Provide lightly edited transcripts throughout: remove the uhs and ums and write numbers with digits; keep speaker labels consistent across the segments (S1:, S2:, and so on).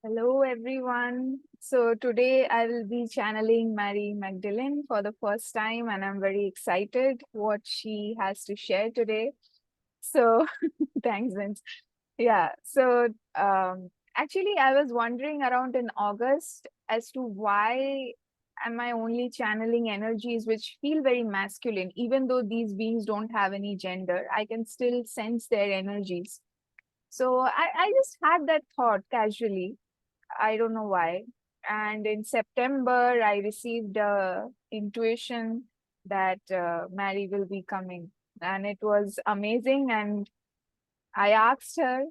S1: Hello, everyone. So today I will be channeling Mary Magdalene for the first time, and I'm very excited what she has to share today. So thanks, Vince. Yeah. So actually, I was wondering around in August as to why am I only channeling energies which feel very masculine, even though these beings don't have any gender. I can still sense their energies. So I just had that thought casually. I don't know why. And in September, I received a intuition that Mary will be coming, and it was amazing. And I asked her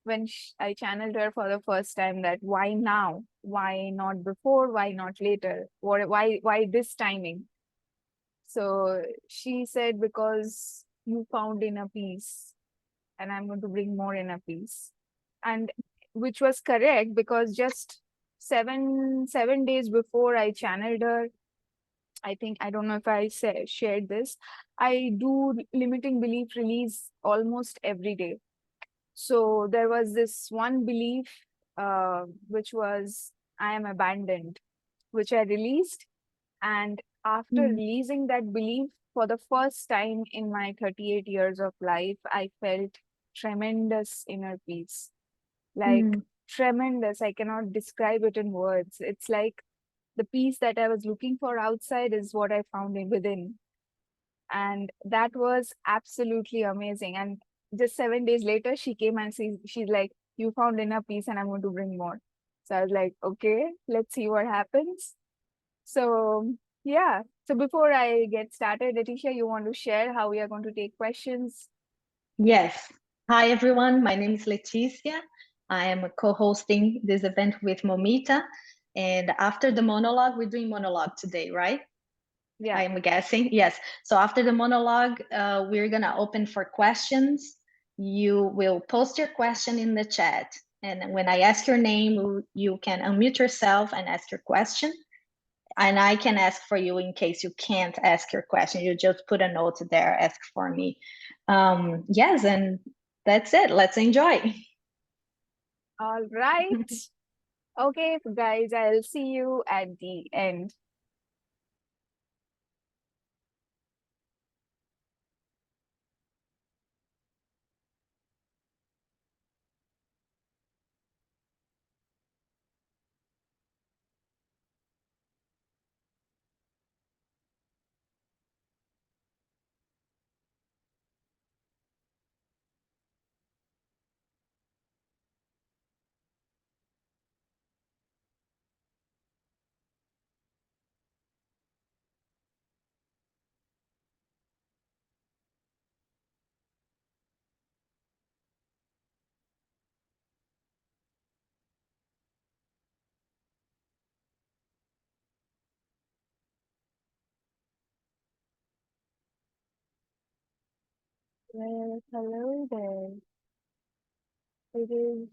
S1: when I channeled her for the first time that why now? Why not before? Why not later? Why this timing? So she said because you found inner peace, and I'm going to bring more inner peace. And which was correct because just seven days before I channeled her, I think I don't know if shared this. I do limiting belief release almost every day. So there was this one belief, which was I am abandoned, which I released. And after
S2: Mm,
S1: releasing that belief for the first time in my 38 years of life, I felt tremendous inner peace. Like
S2: mm.
S1: tremendous. I cannot describe it in words. It's like the peace that I was looking for outside is what I found in within. And that was absolutely amazing. And just 7 days later, she came and she's like, you found inner peace and I'm going to bring more. So I was like, okay, let's see what happens. So yeah. So before I get started, Letitia, you want to share how we are going to take questions?
S2: Yes. Hi, everyone. My name is Leticia. I am co-hosting this event with Momita. And after the monologue, we're doing monologue today, right?
S1: Yeah.
S2: I am guessing. Yes. So after the monologue, we're going to open for questions. You will post your question in the chat. And when I ask your name, you can unmute yourself and ask your question. And I can ask for you in case you can't ask your question. You just put a note there, ask for me. Yes, and that's it. Let's enjoy.
S1: All right. Okay, guys, I'll see you at the end. Well, hello there. It is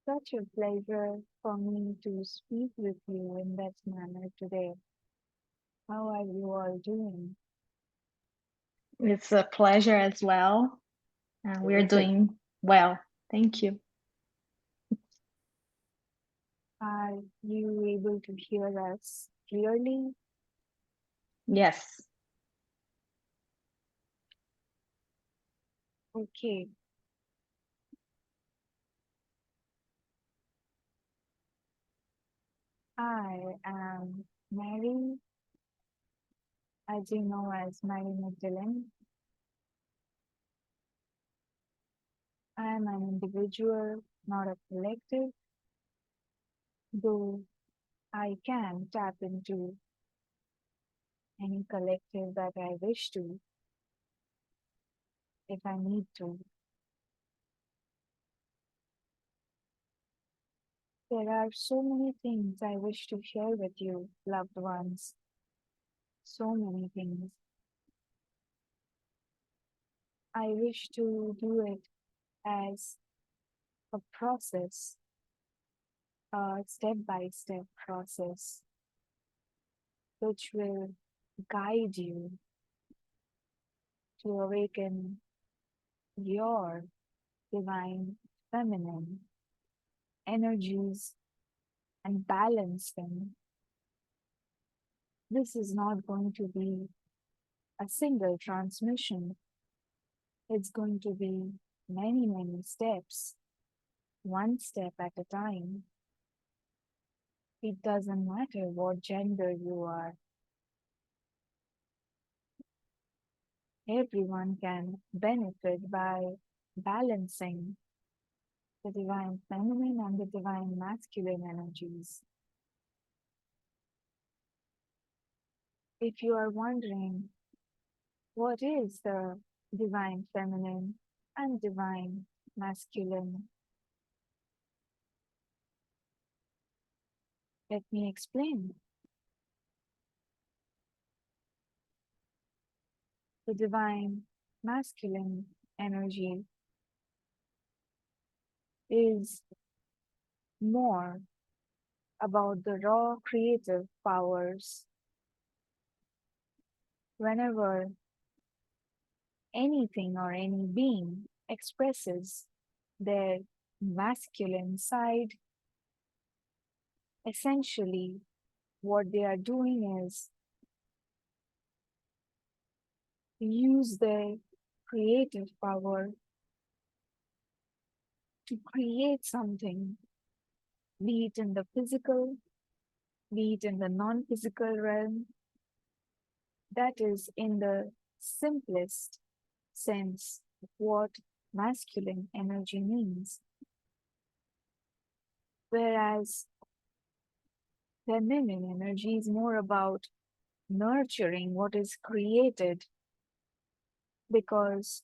S1: such a pleasure for me to speak with you in that manner today. How are you all doing?
S2: It's a pleasure as well. We're doing well. Thank you.
S1: Are you able to hear us clearly?
S2: Yes.
S1: Okay. I am Mary, as you know as Mary Magdalene. I am an individual, not a collective, though I can tap into any collective that I wish to if I need to. There are so many things I wish to share with you, loved ones. So many things. I wish to do it as a process, a step by step process, which will guide you to awaken your divine feminine energies and balance them. This is not going to be a single transmission. It's going to be many, many steps, one step at a time. It doesn't matter what gender you are. Everyone can benefit by balancing the divine feminine and the divine masculine energies. If you are wondering what is the divine feminine and divine masculine, let me explain. The divine masculine energy is more about the raw creative powers. Whenever anything or any being expresses their masculine side, essentially what they are doing is use their creative power to create something, be it in the physical, be it in the non physical realm, that is in the simplest sense of what masculine energy means. Whereas feminine energy is more about nurturing what is created, because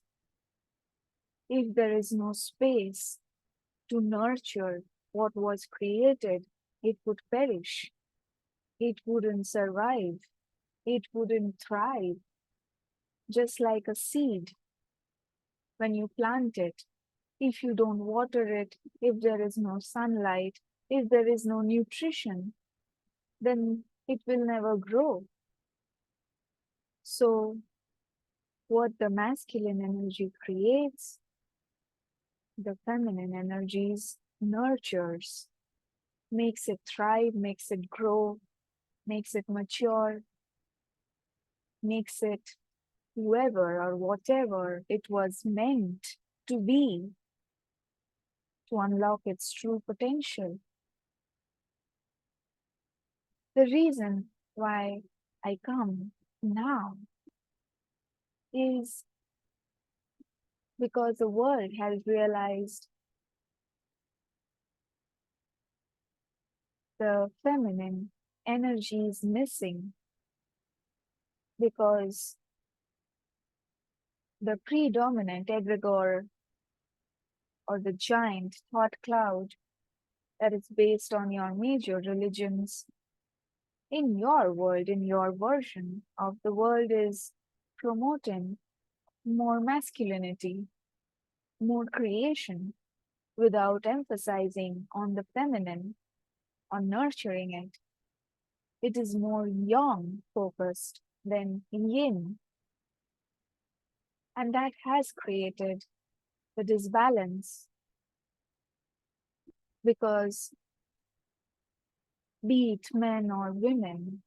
S1: if there is no space to nurture what was created, it would perish, it wouldn't survive, it wouldn't thrive. Just like a seed, when you plant it, if you don't water it, if there is no sunlight, if there is no nutrition, then it will never grow. So, what the masculine energy creates, the feminine energies nurtures, makes it thrive, makes it grow, makes it mature, makes it whoever or whatever it was meant to be, to unlock its true potential. The reason why I come now is because the world has realized the feminine energy is missing, because the predominant egregore or the giant thought cloud that is based on your major religions in your world, in your version of the world, is promoting more masculinity, more creation, without emphasizing on the feminine, on nurturing it. It is more yang focused than yin. And that has created the disbalance, because be it men or women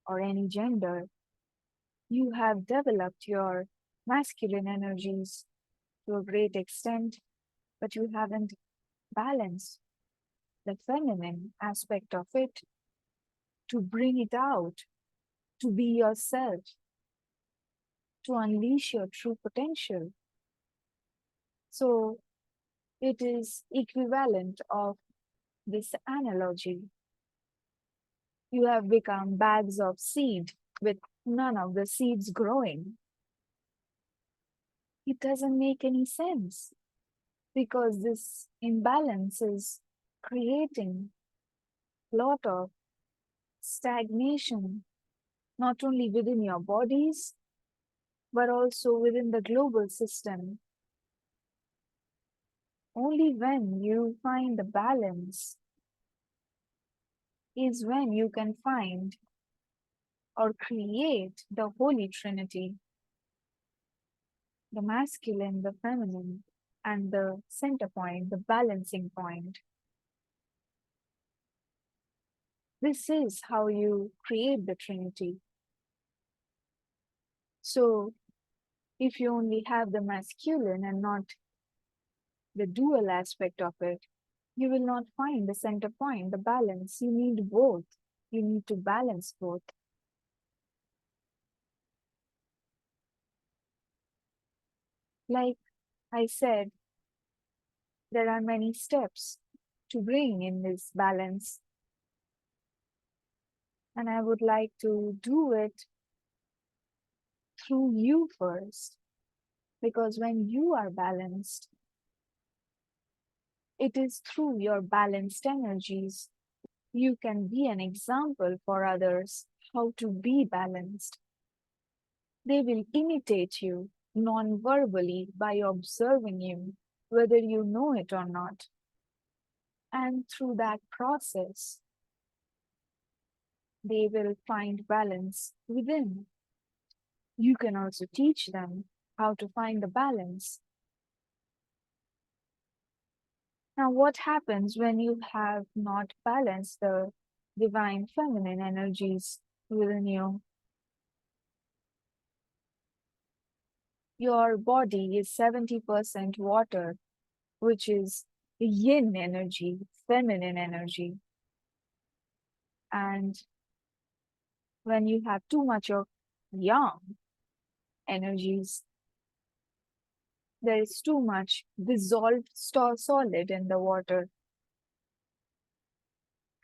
S1: or any gender, you have developed your masculine energies to a great extent, but you haven't balanced the feminine aspect of it to bring it out, to be yourself, to unleash your true potential. So it is equivalent of this analogy. You have become bags of seed with none of the seeds growing. It doesn't make any sense, because this imbalance is creating a lot of stagnation, not only within your bodies, but also within the global system. Only when you find the balance is when you can find or create the Holy Trinity, the masculine, the feminine, and the center point, the balancing point. This is how you create the Trinity. So, if you only have the masculine and not the dual aspect of it, you will not find the center point, the balance. You need both. You need to balance both. Like I said, there are many steps to bring in this balance, and I would like to do it through you first. Because when you are balanced, it is through your balanced energies you can be an example for others how to be balanced. They will imitate you non-verbally by observing you, whether you know it or not. And through that process, they will find balance within. You can also teach them how to find the balance. Now, what happens when you have not balanced the divine feminine energies within you? Your body is 70% water, which is yin energy, feminine energy. And when you have too much of yang energies, there is too much dissolved solid in the water,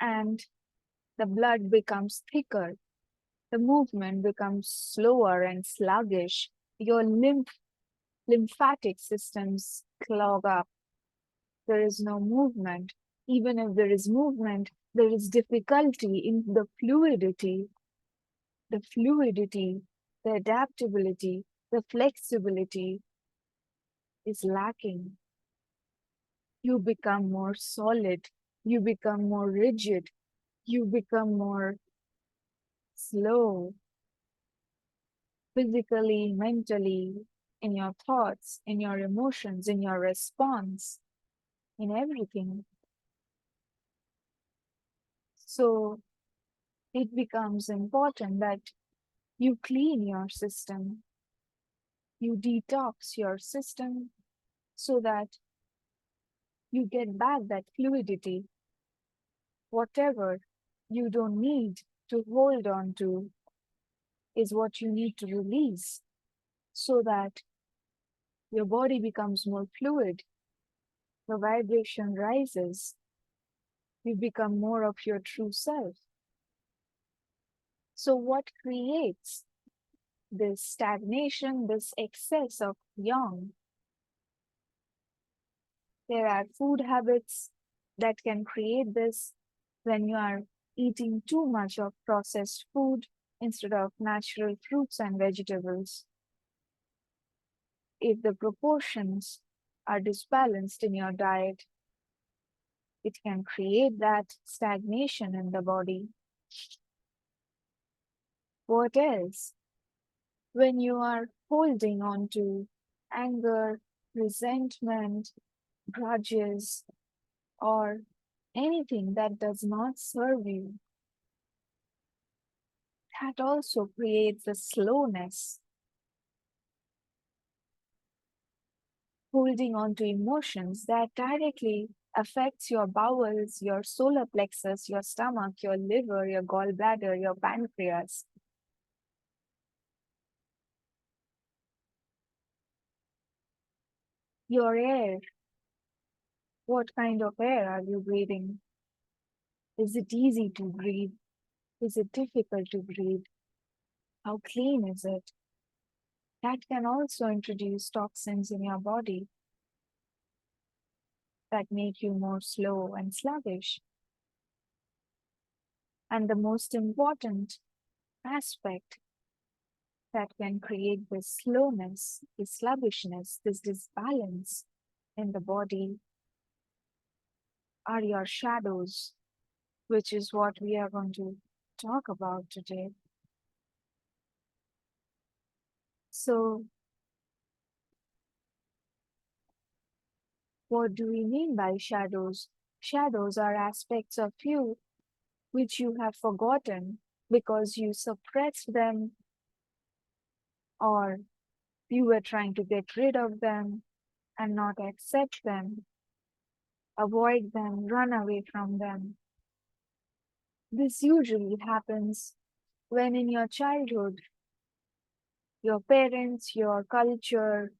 S1: and the blood becomes thicker, the movement becomes slower and sluggish, your lymphatic systems clog up, there is no movement. Even if there is movement, there is difficulty in the fluidity, the adaptability, the flexibility is lacking. You become more solid, you become more rigid, you become more slow, physically, mentally, in your thoughts, in your emotions, in your response, in everything. So it becomes important that you clean your system, you detox your system so that you get back that fluidity. Whatever you don't need to hold on to is what you need to release so that your body becomes more fluid, the vibration rises, you become more of your true self. So, what creates this stagnation, this excess of yang? There are food habits that can create this when you are eating too much of processed food instead of natural fruits and vegetables. If the proportions are disbalanced in your diet, it can create that stagnation in the body. What else? When you are holding on to anger, resentment, grudges, or anything that does not serve you, that also creates a slowness. Holding on to emotions that directly affects your bowels, your solar plexus, your stomach, your liver, your gallbladder, your pancreas. Your air, what kind of air are you breathing? Is it easy to breathe? Is it difficult to breathe? How clean is it? That can also introduce toxins in your body that make you more slow and sluggish. And the most important aspect that can create this slowness, this sluggishness, this disbalance in the body are your shadows, which is what we are going to talk about today. So, what do we mean by shadows? Shadows are aspects of you which you have forgotten because you suppressed them or you were trying to get rid of them and not accept them, avoid them, run away from them. This usually happens when in your childhood, your parents, your culture,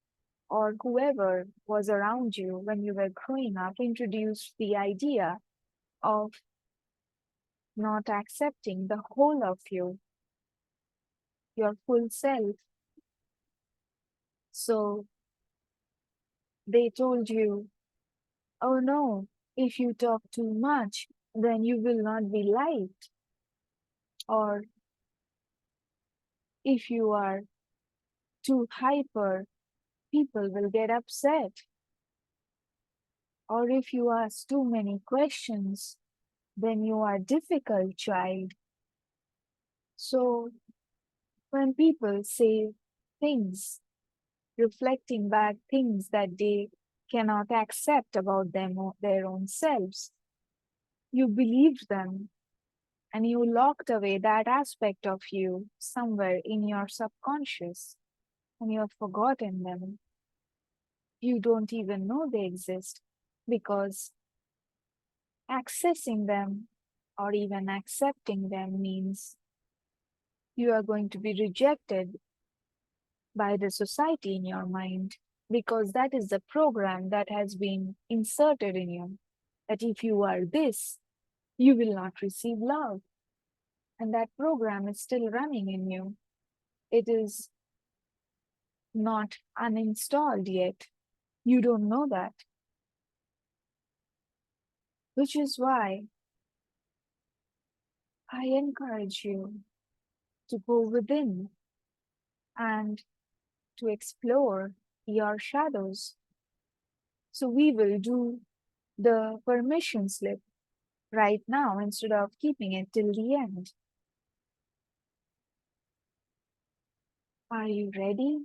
S1: or whoever was around you when you were growing up introduced the idea of not accepting the whole of you, your full self. So they told you, oh no, if you talk too much, then you will not be liked. Or if you are too hyper, people will get upset. Or if you ask too many questions, then you are difficult child. So when people say things, reflecting back things that they cannot accept about them or their own selves, you believed them and you locked away that aspect of you somewhere in your subconscious and you have forgotten them. You don't even know they exist because accessing them or even accepting them means you are going to be rejected by the society in your mind because that is the program that has been inserted in you. That if you are this, you will not receive love. And that program is still running in you. It is not uninstalled yet. You don't know that. Which is why I encourage you to go within and to explore your shadows. So we will do the permission slip right now instead of keeping it till the end. Are you ready?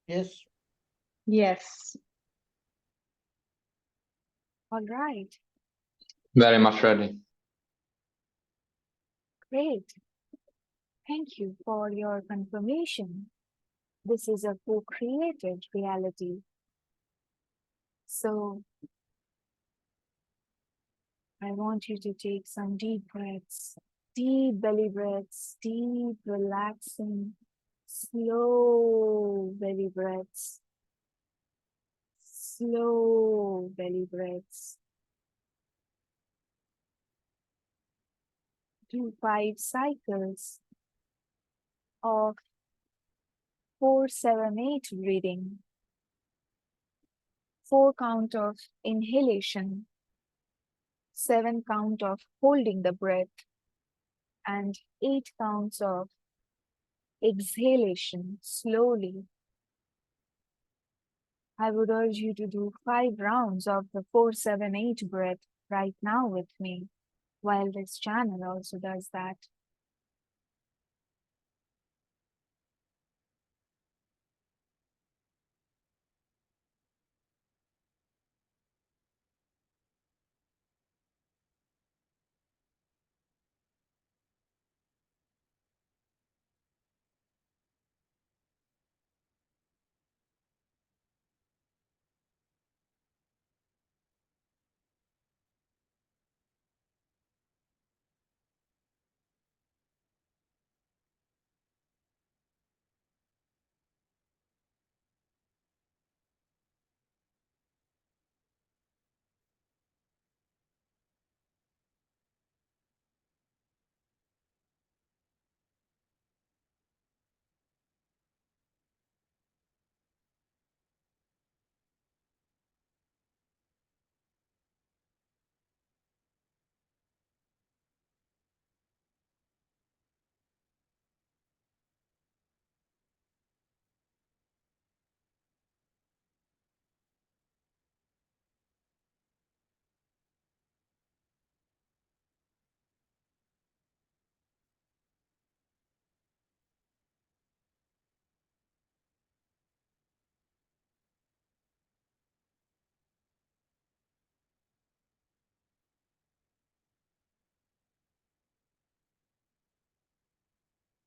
S3: Yes.
S2: Yes.
S1: All right,
S4: Very much ready.
S1: great. Thank you for your confirmation. This is a co-created reality. So I want you to take some deep breaths, deep belly breaths, deep, relaxing, slow belly breaths, slow belly breaths. Do 5 cycles of 4-7-8 breathing. 4 count of inhalation, 7 count of holding the breath, and 8 counts of exhalation slowly. I would urge you to do 5 rounds of the 4-7-8 breath right now with me, while this channel also does that.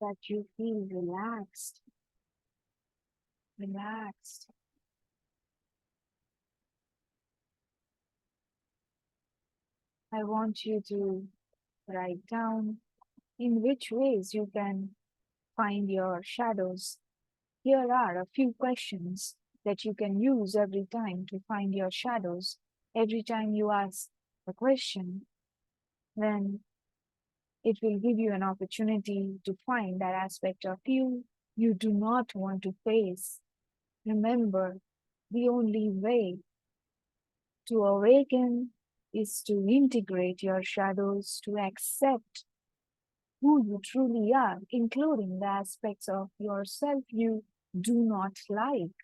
S1: that you feel relaxed. Relaxed. I want you to write down in which ways you can find your shadows. Here are a few questions that you can use every time to find your shadows. Every time you ask a question, then it will give you an opportunity to find that aspect of you do not want to face. Remember, the only way to awaken is to integrate your shadows, to accept who you truly are, including the aspects of yourself you do not like.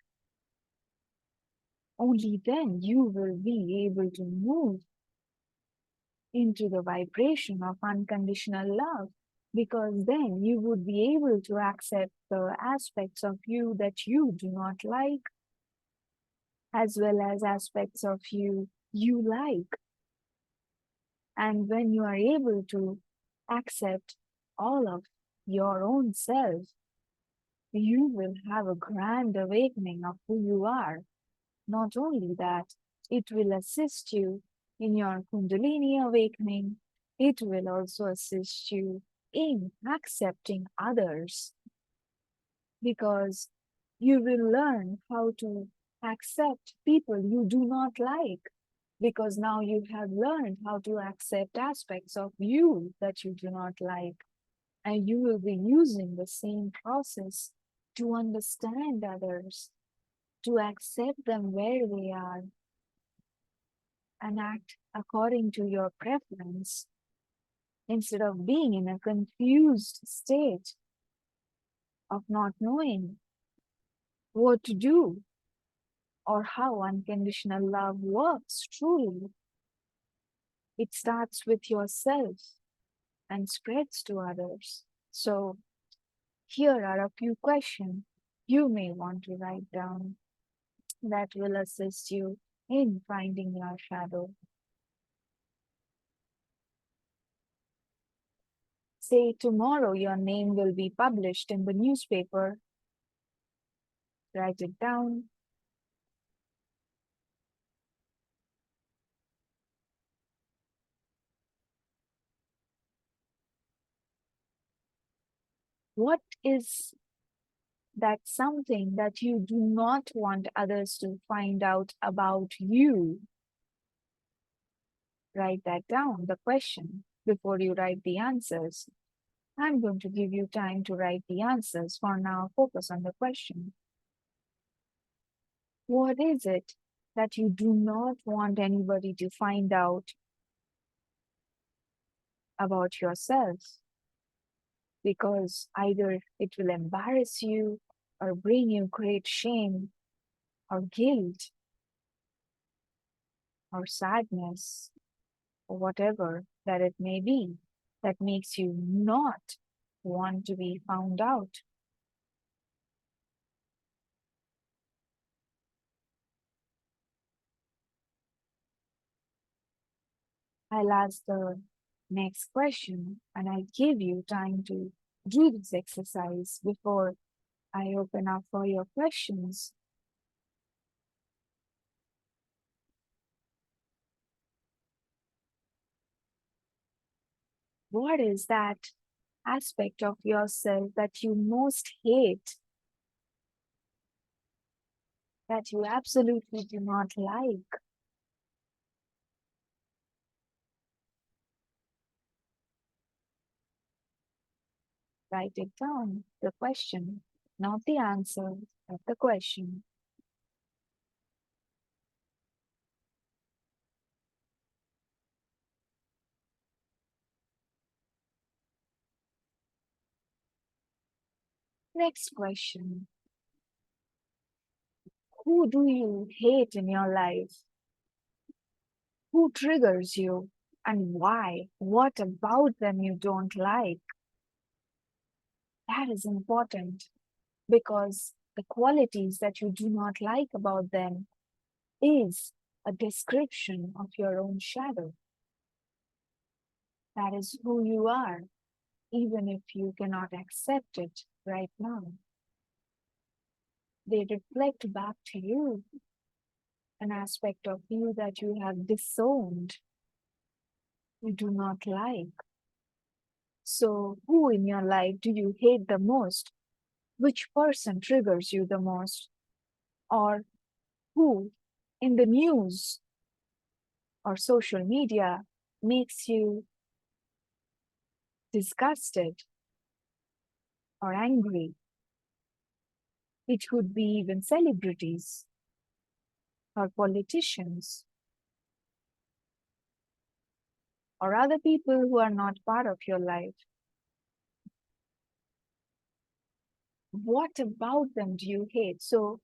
S1: Only then you will be able to move into the vibration of unconditional love, because then you would be able to accept the aspects of you that you do not like, as well as aspects of you like. And when you are able to accept all of your own self, you will have a grand awakening of who you are. Not only that, it will assist you in your Kundalini awakening, it will also assist you in accepting others, because you will learn how to accept people you do not like, because now you have learned how to accept aspects of you that you do not like, and you will be using the same process to understand others, to accept them where they are, and act according to your preference, instead of being in a confused state of not knowing what to do or how unconditional love works truly. It starts with yourself and spreads to others. So, here are a few questions you may want to write down that will assist you in finding your shadow. Say tomorrow your name will be published in the newspaper. Write it down. What is that something that you do not want others to find out about you? Write that down, the question, before you write the answers. I'm going to give you time to write the answers. For now, focus on the question. What is it that you do not want anybody to find out about yourself? Because either it will embarrass you or bring you great shame or guilt or sadness or whatever that it may be, that makes you not want to be found out. I'll ask the next question and I'll give you time to do this exercise before I open up for your questions. What is that aspect of yourself that you most hate, that you absolutely do not like? Write it down, the question, not the answer, but the question. Next question. Who do you hate in your life? Who triggers you and why? What about them you don't like? That is important, because the qualities that you do not like about them is a description of your own shadow. That is who you are. even if you cannot accept it right now. They reflect back to you an aspect of you that you have disowned, you do not like. So, who in your life do you hate the most? Which person triggers you the most? Or who in the news or social media makes you disgusted or angry? It could be even celebrities or politicians or other people who are not part of your life. What about them do you hate? So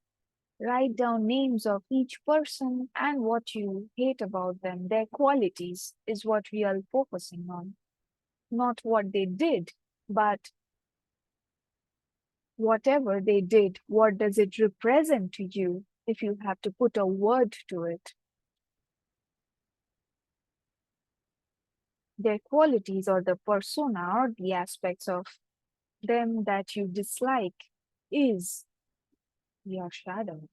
S1: write down names of each person and what you hate about them. Their qualities is what we are focusing on. Not what they did, but whatever they did, what does it represent to you if you have to put a word to it? Their qualities or the persona or the aspects of them that you dislike is your shadow.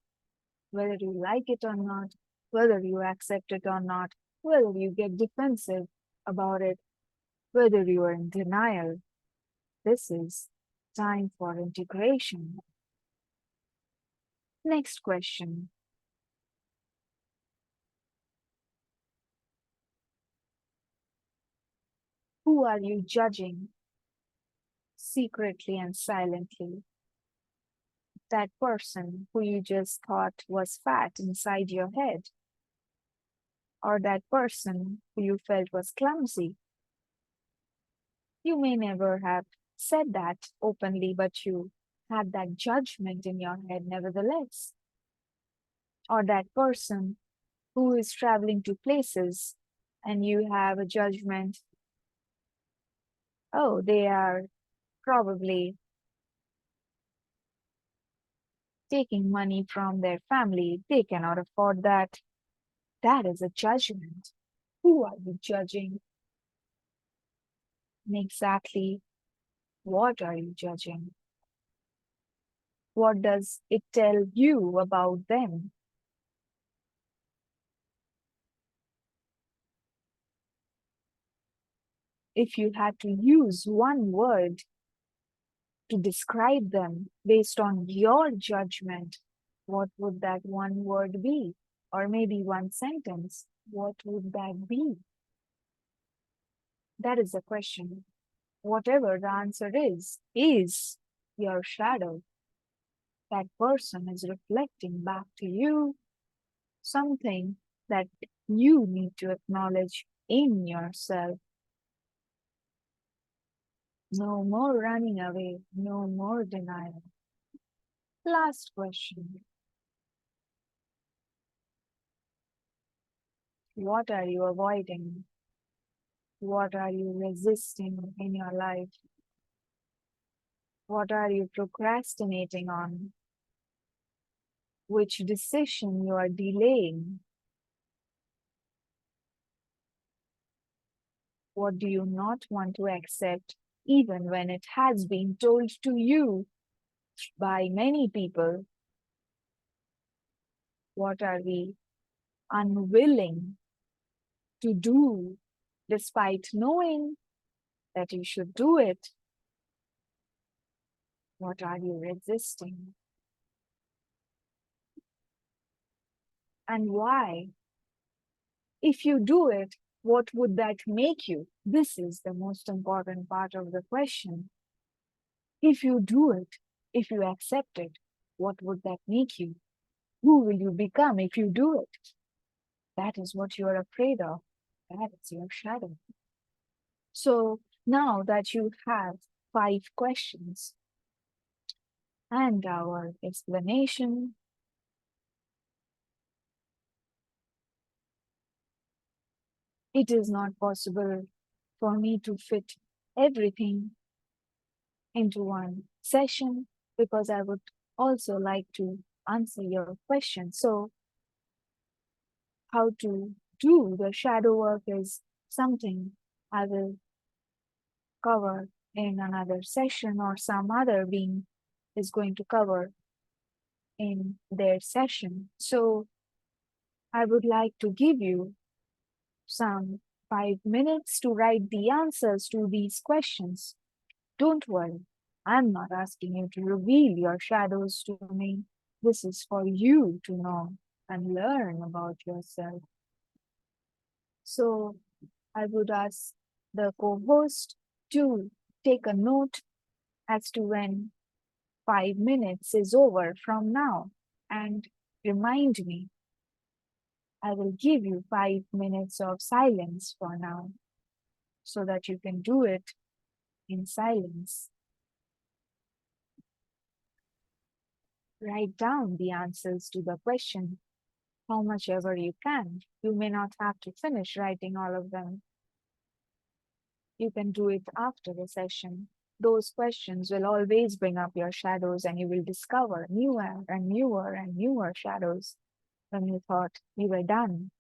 S1: Whether you like it or not, whether you accept it or not, whether you get defensive about it, whether you are in denial, this is time for integration. Next question. Who are you judging secretly and silently? That person who you just thought was fat inside your head, or that person who you felt was clumsy. You may never have said that openly, but you had that judgment in your head nevertheless. Or that person who is traveling to places and you have a judgment, oh, they are probably taking money from their family. They cannot afford that. That is a judgment. Who are you judging? And exactly what are you judging? What does it tell you about them? If you had to use one word to describe them based on your judgment, what would that one word be? Or maybe one sentence, what would that be? That is the question. Whatever the answer is your shadow. That person is reflecting back to you something that you need to acknowledge in yourself. No more running away, no more denial. Last question. What are you avoiding? What are you resisting in your life? What are you procrastinating on? Which decision you are delaying? What do you not want to accept even when it has been told to you by many people? What are we unwilling to do despite knowing that you should do it? What are you resisting? And why? If you do it, what would that make you? This is the most important part of the question. If you do it, if you accept it, what would that make you? Who will you become if you do it? That is what you are afraid of. That is your shadow. So now that you have 5 questions and our explanation, it is not possible for me to fit everything into one session because I would also like to answer your question. So how to do the shadow work is something I will cover in another session or some other being is going to cover in their session. So I would like to give you some 5 minutes to write the answers to these questions. Don't worry, I'm not asking you to reveal your shadows to me. This is for you to know and learn about yourself. So I would ask the co-host to take a note as to when 5 minutes is over from now and remind me. I will give you 5 minutes of silence for now so that you can do it in silence. Write down the answers to the question, how much ever you can. You may not have to finish writing all of them. You can do it after the session. Those questions will always bring up your shadows and you will discover newer and newer and newer shadows when you thought you were done.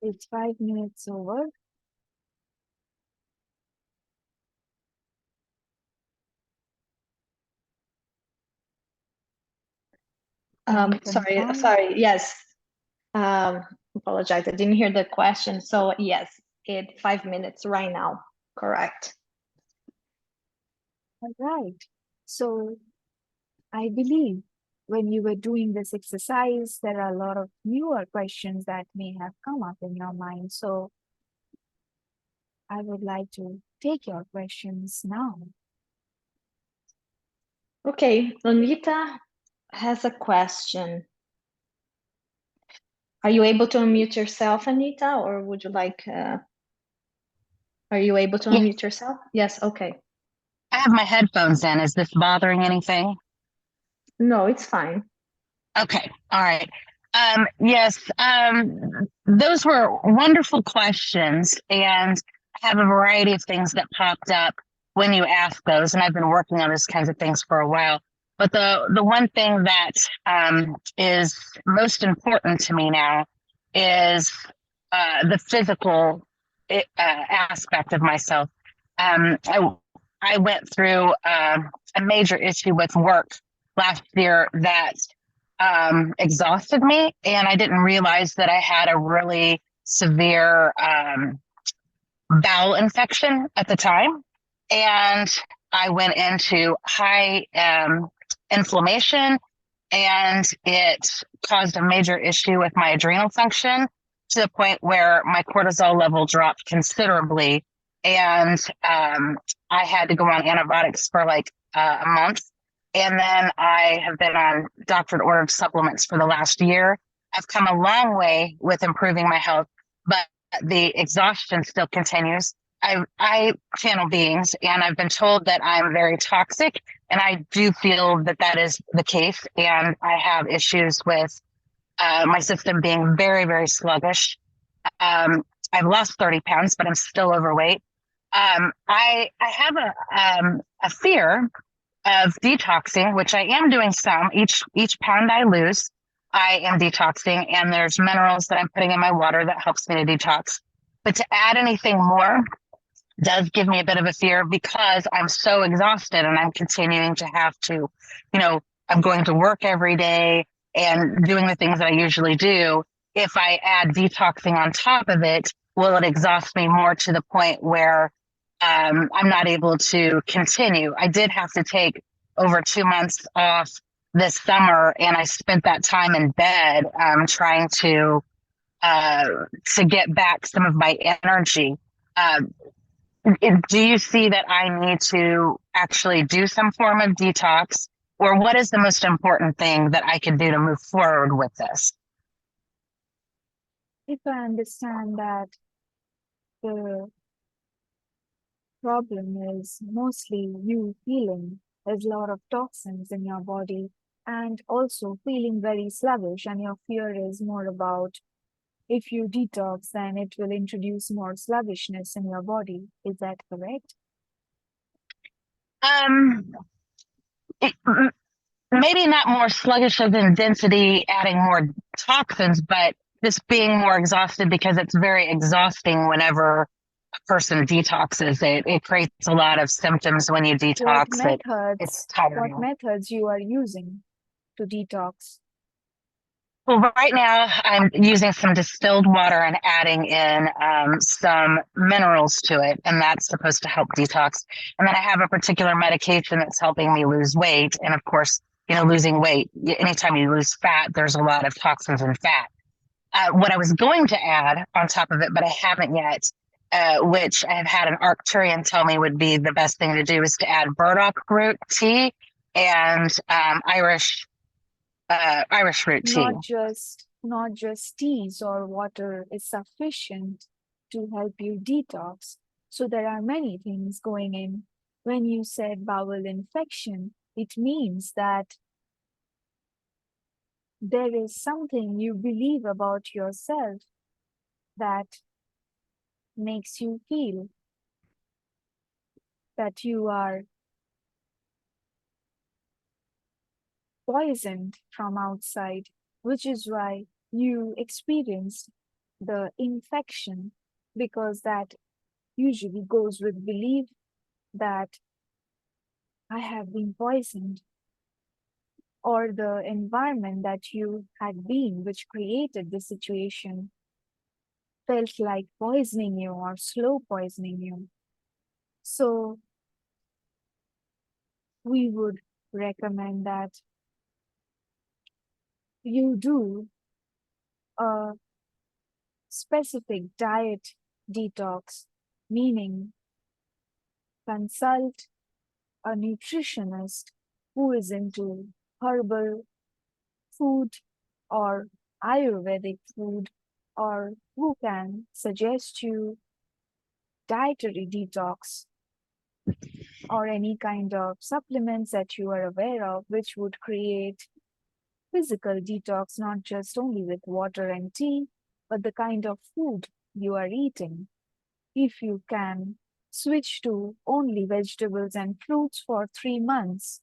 S1: It's 5 minutes over. Can you confirm?
S2: Sorry. Yes. Apologize. I didn't hear the question. So yes, 5 minutes right now. Correct.
S1: All right. So I believe when you were doing this exercise, there are a lot of newer questions that may have come up in your mind. So I would like to take your questions now.
S2: Okay, Anita has a question. Are you able to unmute yourself, Anita, or would you like? Are you able to unmute yourself? Yes. Okay.
S3: I have my headphones in. Is this bothering anything?
S2: No, it's fine.
S3: Okay. All right. Yes. Those were wonderful questions, and I have a variety of things that popped up when you asked those, and I've been working on those kinds of things for a while. But the one thing that is most important to me now is the physical aspect of myself. I went through a major issue with work last year that exhausted me, and I didn't realize that I had a really severe bowel infection at the time, and I went into high inflammation, and it caused a major issue with my adrenal function to the point where my cortisol level dropped considerably, and I had to go on antibiotics for like a month. And then I have been on doctor ordered supplements for the last year. I've come a long way with improving my health, but the exhaustion still continues. I channel beings, and I've been told that I'm very toxic, and I do feel that that is the case. And I have issues with my system being very, very sluggish. I've lost 30 pounds, but I'm still overweight. I have a fear of detoxing, which I am doing some. Each pound I lose, I am detoxing, and there's minerals that I'm putting in my water that helps me to detox. But to add anything more does give me a bit of a fear because I'm so exhausted and I'm continuing to have to, I'm going to work every day and doing the things that I usually do. If I add detoxing on top of it, will it exhaust me more to the point where I'm not able to continue? I did have to take over 2 months off this summer, and I spent that time in bed trying to get back some of my energy. Uh, do you see that I need to actually do some form of detox, or what is the most important thing that I can do to move forward with this?
S1: If I understand that the problem is mostly you feeling there's a lot of toxins in your body and also feeling very sluggish, and your fear is more about if you detox, then it will introduce more sluggishness in your body. Is that correct?
S3: Um, it, maybe not more sluggish as in density, adding more toxins, but just being more exhausted because it's very exhausting whenever a person detoxes. It creates a lot of symptoms when you
S1: What
S3: detox. It's
S1: methods, what
S3: tiring.
S1: methods you are using to detox?
S3: Well, right now I'm using some distilled water and adding in some minerals to it, and that's supposed to help detox. And then I have a particular medication that's helping me lose weight. And of course, losing weight, anytime you lose fat, there's a lot of toxins in fat. What I was going to add on top of it, but I haven't yet, which I have had an Arcturian tell me would be the best thing to do, is to add burdock root tea and Irish root tea.
S1: Not just teas or water is sufficient to help you detox. So there are many things going in. When you said bowel infection, it means that there is something you believe about yourself that makes you feel that you are poisoned from outside, which is why you experienced the infection, because that usually goes with belief that I have been poisoned, or the environment that you had been, which created the situation, felt like poisoning you or slow poisoning you. So we would recommend that you do a specific diet detox, meaning consult a nutritionist who is into herbal food or Ayurvedic food, or who can suggest you dietary detox or any kind of supplements that you are aware of, which would create physical detox, not just only with water and tea, but the kind of food you are eating. If you can switch to only vegetables and fruits for 3 months,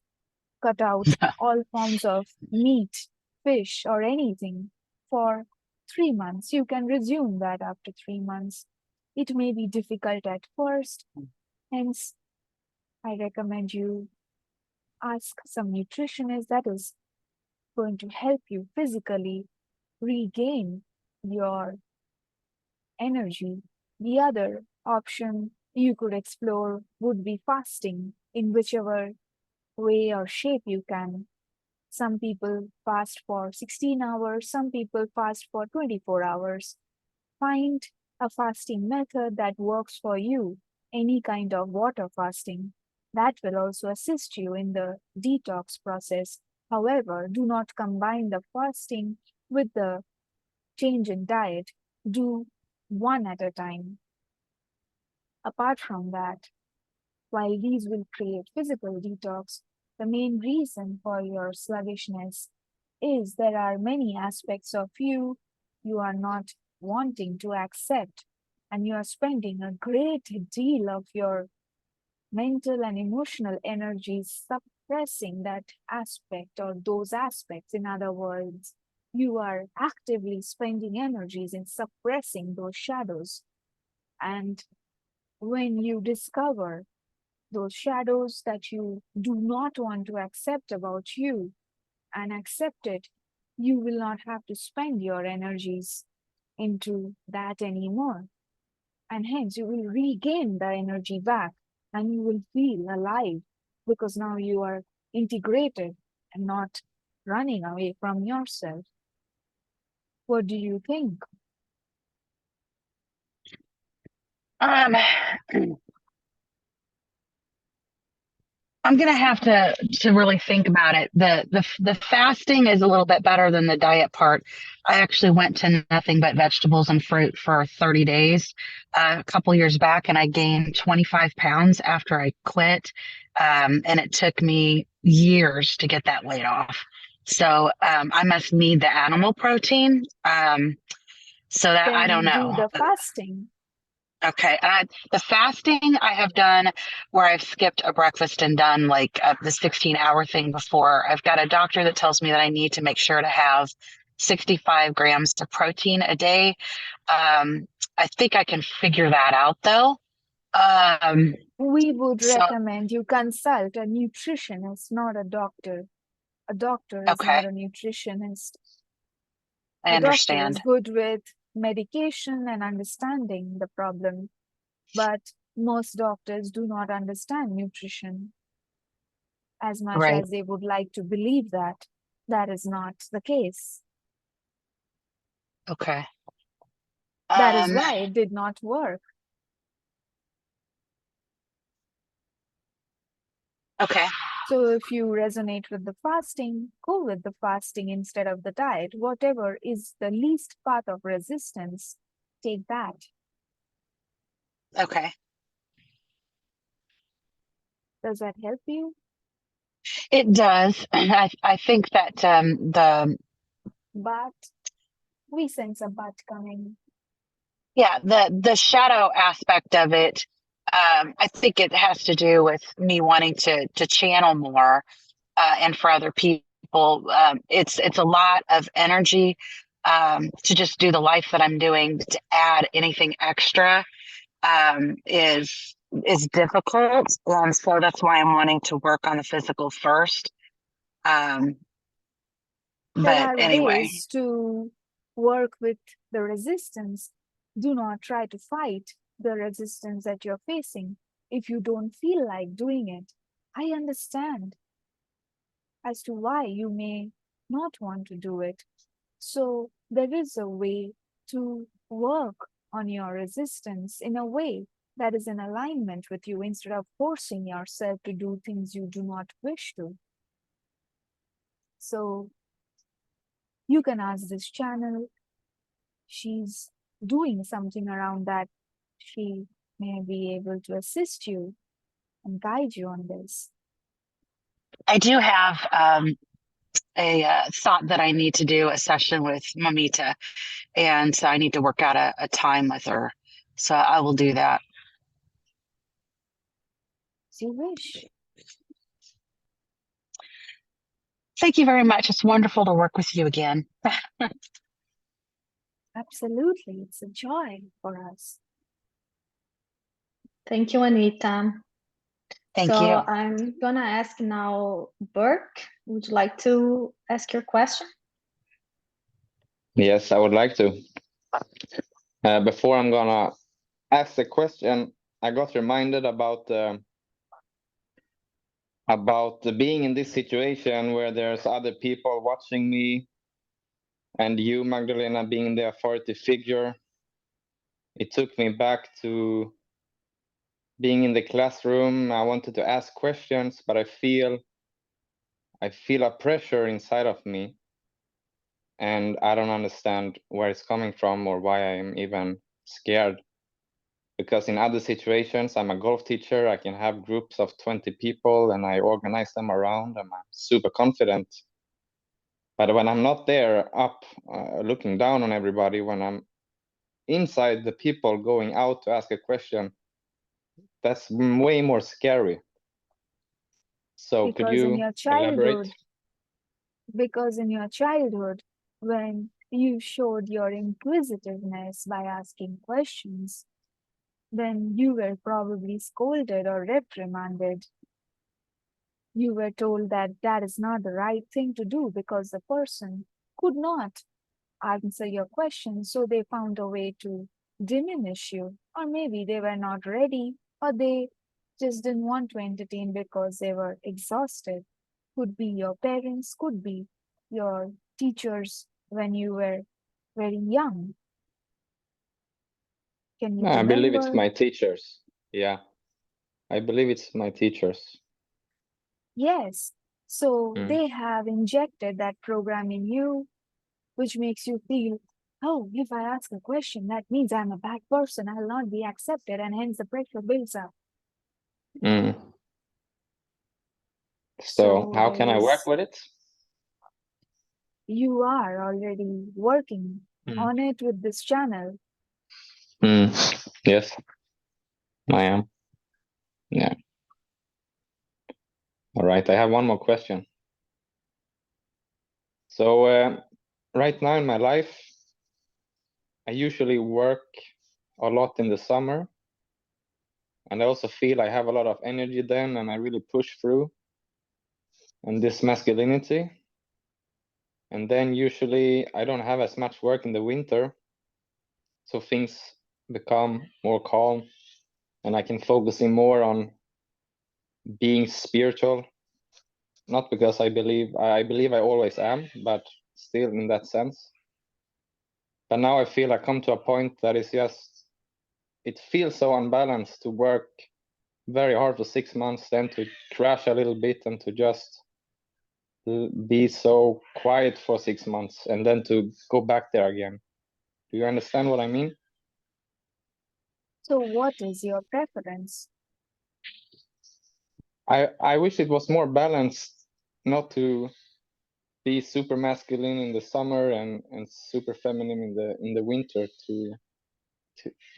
S1: cut out all forms of meat, fish, or anything for 3 months, you can resume that after 3 months. It may be difficult at first, hence, I recommend you ask some nutritionist that is going to help you physically regain your energy. The other option you could explore would be fasting in whichever way or shape you can. Some people fast for 16 hours, some people fast for 24 hours. Find a fasting method that works for you, any kind of water fasting. That will also assist you in the detox process. However, do not combine the fasting with the change in diet. Do one at a time. Apart from that, while these will create physical detox, the main reason for your sluggishness is there are many aspects of you are not wanting to accept, and you are spending a great deal of your mental and emotional energy suppressing that aspect or those aspects. In other words, you are actively spending energies in suppressing those shadows. And when you discover those shadows that you do not want to accept about you and accept it, you will not have to spend your energies into that anymore. And hence, you will regain the energy back and you will feel alive because now you are integrated and not running away from yourself. What do you think?
S3: Um, I'm gonna have to really think about it. The fasting is a little bit better than the diet part. I actually went to nothing but vegetables and fruit for 30 days a couple years back, and I gained 25 pounds after I quit. And it took me years to get that weight off. So I must need the animal protein. So that I don't
S1: Then do
S3: know.
S1: the fasting.
S3: Okay. The fasting I have done where I've skipped a breakfast and done like the 16-hour thing before. I've got a doctor that tells me that I need to make sure to have 65 grams of protein a day. I think I can figure that out though.
S1: We would
S3: So,
S1: recommend you consult a nutritionist, not a doctor. A doctor is
S3: okay,
S1: not a nutritionist.
S3: I
S1: A doctor is
S3: understand.
S1: good with medication and understanding the problem, but most doctors do not understand nutrition as much
S3: Right.
S1: as they would like to believe that. That is not the case.
S3: Okay.
S1: That is
S3: Um,
S1: why it did not work.
S3: okay.
S1: So if you resonate with the fasting, go with the fasting instead of the diet. Whatever is the least path of resistance, take that.
S3: Okay.
S1: Does that help you?
S3: It does. I think that
S1: But we sense a but coming.
S3: the shadow aspect of it, I think it has to do with me wanting to channel more, and for other people, it's a lot of energy to just do the life that I'm doing. To add anything extra is difficult, and so that's why I'm wanting to work on the physical first.
S1: There
S3: But
S1: are
S3: anyway,
S1: ways to work with the resistance. Do not try to fight the resistance that you're facing if you don't feel like doing it. I understand as to why you may not want to do it. So there is a way to work on your resistance in a way that is in alignment with you instead of forcing yourself to do things you do not wish to. So you can ask this channel. She's doing something around that. She may be able to assist you and guide you on this.
S3: I do have a thought that I need to do a session with Mamita, and so I need to work out a time with her. So I will do that.
S1: As you wish.
S3: Thank you very much. It's wonderful to work with you again.
S1: Absolutely. It's a joy for us.
S2: Thank you, Anita.
S3: Thank
S2: so
S3: you.
S2: I'm gonna ask now, Burke, would you like to ask your question?
S4: Yes, I would like to. Before I'm gonna ask the question, I got reminded about being in this situation where there's other people watching me, and you, Magdalena, being the authority figure. It took me back to being in the classroom. I wanted to ask questions, but I feel a pressure inside of me, and I don't understand where it's coming from or why I'm even scared. Because in other situations, I'm a golf teacher, I can have groups of 20 people and I organize them around, and I'm super confident. But when I'm not there up looking down on everybody, when I'm inside the people going out to ask a question, that's way more scary. So could
S1: Because in
S4: you
S1: your
S4: elaborate?
S1: childhood, when you showed your inquisitiveness by asking questions, then you were probably scolded or reprimanded. You were told that that is not the right thing to do because the person could not answer your question, so they found a way to diminish you. Or maybe they were not ready, or they just didn't want to entertain because they were exhausted. Could be your parents, could be your teachers when you were very young. Can you
S4: I believe it's
S1: remember?
S4: my teachers. Yeah, I believe it's my teachers.
S1: Yes. So
S4: Mm.
S1: they have injected that program in you, which makes you feel, oh, if I ask a question, that means I'm a bad person. I'll not be accepted, and hence the pressure builds up.
S4: Mm. So
S1: So
S4: how can I work with it?
S1: you are already working on it with this channel.
S4: Yes, I am. Yeah. All right, I have one more question. So right now in my life, I usually work a lot in the summer, and I also feel I have a lot of energy then, and I really push through and this masculinity. And then usually I don't have as much work in the winter, so things become more calm, and I can focus in more on being spiritual. Not because I believe I always am, but still in that sense. But now I feel I come to a point that is just, it feels so unbalanced to work very hard for 6 months, then to crash a little bit and to just be so quiet for 6 months and then to go back there again. Do you understand what I mean?
S1: So, what is your preference?
S4: I wish it was more balanced, not to be super masculine in the summer and super feminine in the winter, to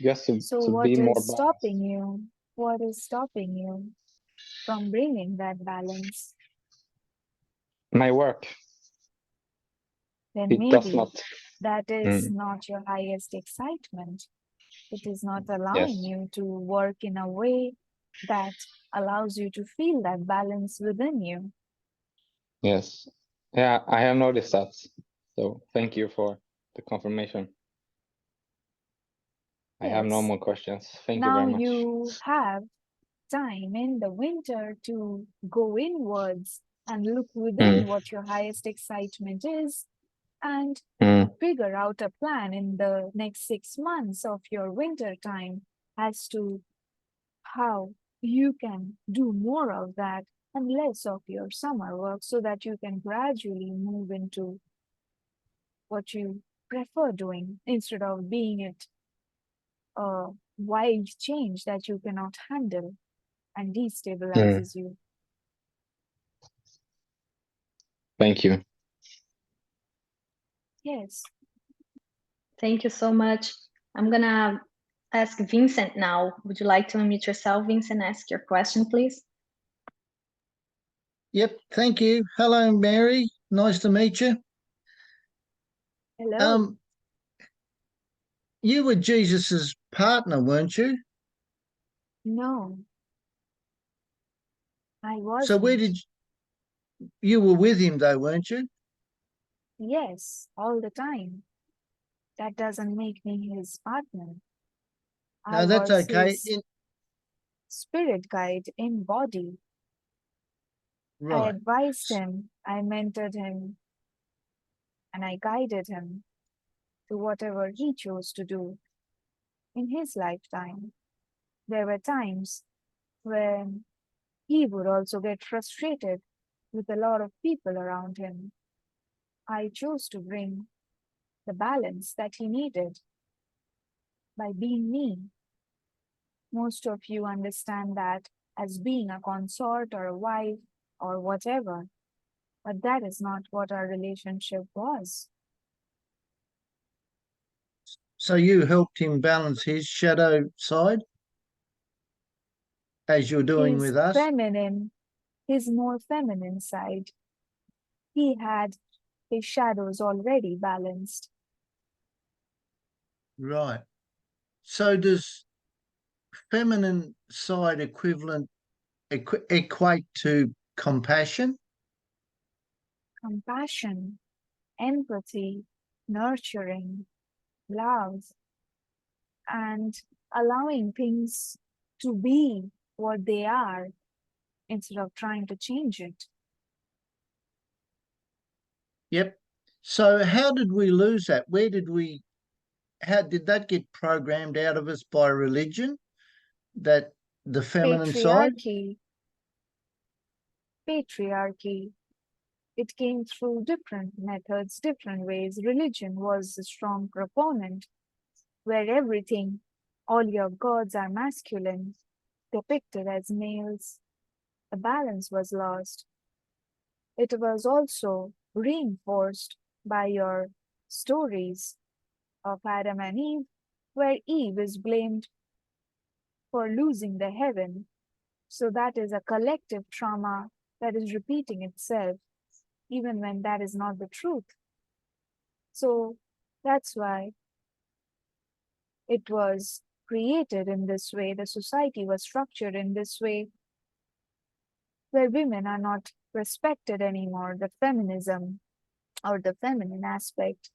S4: just
S1: So,
S4: to be
S1: what
S4: more
S1: is
S4: balanced.
S1: stopping you? What is stopping you from bringing that balance?
S4: My work,
S1: Then
S4: it does
S1: maybe
S4: not
S1: that is not your highest excitement. It is not allowing
S4: Yes.
S1: you to work in a way that allows you to feel that balance within you.
S4: Yes. Yeah, I have noticed that. So thank you for the confirmation. I have no
S1: Yes.
S4: more questions. Thank you
S1: Now
S4: very much.
S1: you have time in the winter to go inwards and look within what your highest excitement is and figure out a plan in the next 6 months of your winter time as to how you can do more of that and less of your summer work so that you can gradually move into what you prefer doing instead of being it a wild change that you cannot handle and destabilizes you.
S4: Thank you.
S1: Yes.
S2: Thank you so much. I'm gonna ask Vincent now. Would you like to unmute yourself, Vincent? Ask your question, please.
S5: Yep, thank you. Hello, Mary. Nice to meet you.
S1: Hello.
S5: You were Jesus's partner, weren't you?
S1: No, I
S5: So where
S1: wasn't.
S5: did you were with him though, weren't you?
S1: Yes, all the time. That doesn't make me his partner. I
S5: No, that's
S1: was
S5: okay.
S1: his spirit guide in body. I
S5: Right.
S1: advised him, I mentored him, and I guided him to whatever he chose to do in his lifetime. There were times when he would also get frustrated with a lot of people around him. I chose to bring the balance that he needed by being me. Most of you understand that as being a consort or a wife or whatever, but that is not what our relationship was.
S5: So you helped him balance his shadow side as you're doing
S1: His
S5: with us?
S1: feminine, his more feminine side, he had his shadows already balanced.
S5: Right. So does feminine side equate to compassion?
S1: Compassion, empathy, nurturing, love, and allowing things to be what they are instead of trying to change it.
S5: Yep. So how did we lose that? How did that get programmed out of us by religion? That the feminine side?
S1: Patriarchy, patriarchy, it came through different methods, different ways. Religion was a strong proponent where everything, all your gods are masculine, depicted as males. The balance was lost. It was also reinforced by your stories of Adam and Eve, where Eve is blamed for losing the heaven. So that is a collective trauma that is repeating itself, even when that is not the truth. So that's why it was created in this way. The society was structured in this way, where women are not respected anymore. The feminism or the feminine aspect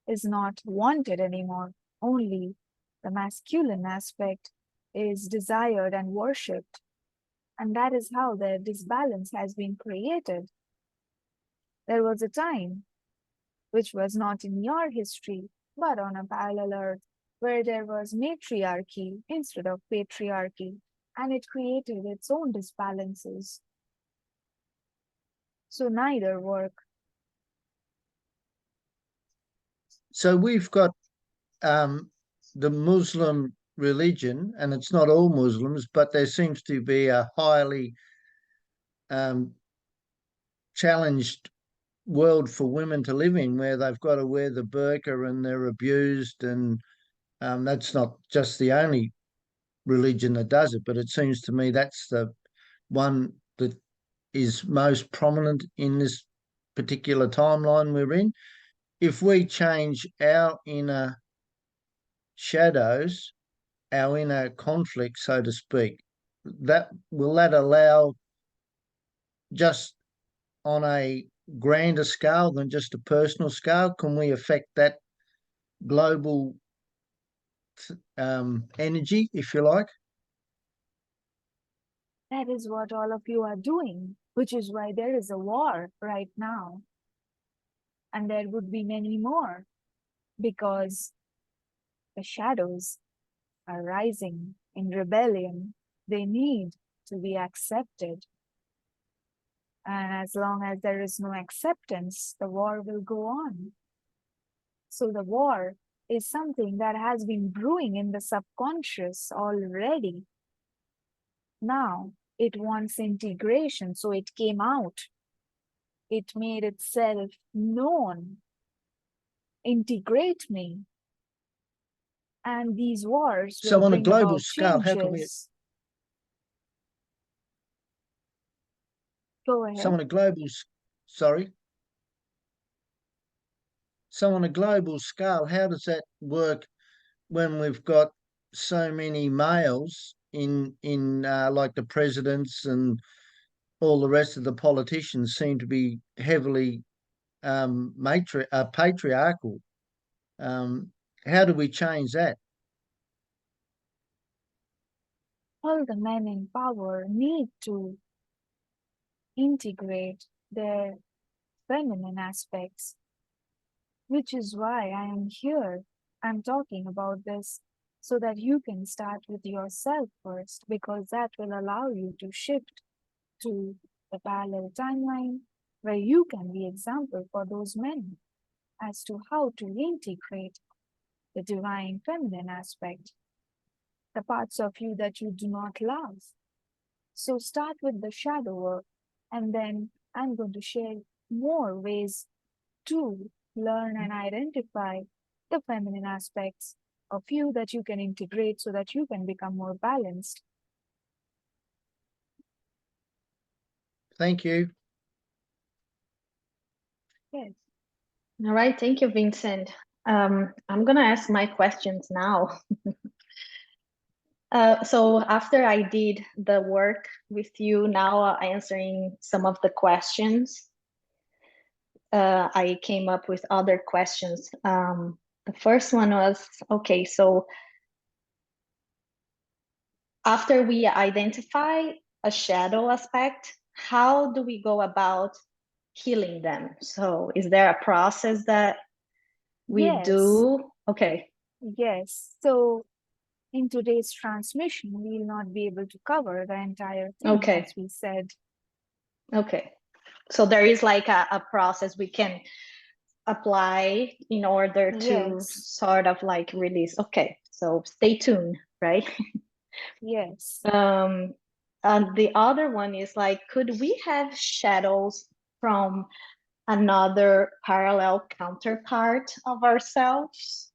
S1: is not wanted anymore. Only the masculine aspect is desired and worshipped. And that is how the disbalance has been created. There was a time, which was not in your history, but on a parallel earth, where there was matriarchy instead of patriarchy, and it created its own disbalances. So neither work.
S5: So we've got the Muslim religion, and it's not all Muslims, but there seems to be a highly challenged world for women to live in, where they've got to wear the burqa and they're abused, and that's not just the only religion that does it, but it seems to me that's the one that is most prominent in this particular timeline we're in. if we change our inner shadows, our inner conflict, so to speak, will that allow, just on a grander scale than just a personal scale, can we affect that global energy, if you like?
S1: That is what all of you are doing, which is why there is a war right now. And there would be many more, because the shadows are rising in rebellion. They need to be accepted. And as long as there is no acceptance, the war will go on. So the war is something that has been brewing in the subconscious already. Now it wants integration, so it came out. It made itself known. Integrate me. And these wars will
S5: So on a
S1: bring
S5: global
S1: about
S5: scale, how can we?
S1: changes. Go ahead.
S5: So on a global, sorry. So on a global scale, how does that work when we've got so many males in like the presidents and all the rest of the politicians seem to be heavily patriarchal? How do we change that?
S1: All the men in power need to integrate their feminine aspects, which is why I am here. I'm talking about this so that you can start with yourself first, because that will allow you to shift to the parallel timeline where you can be example for those men as to how to integrate the divine feminine aspect, the parts of you that you do not love. So start with the shadow work, and then I'm going to share more ways to learn and identify the feminine aspects of you that you can integrate so that you can become more balanced.
S5: Thank you.
S1: Yes.
S2: All right, thank you, Vincent. I'm gonna ask my questions now. So after I did the work with you, now answering some of the questions, I came up with other questions. The first one was, okay, so after we identify a shadow aspect, how do we go about healing them? So is there a process that we do? Okay.
S1: Yes. So in today's transmission, we will not be able to cover the entire thing,
S2: Okay.
S1: as we said.
S2: Okay. So there is like a process we can apply in order to sort of like release. Okay. So stay tuned, right?
S1: Yes.
S2: And the other one is like, could we have shadows from another parallel counterpart of ourselves?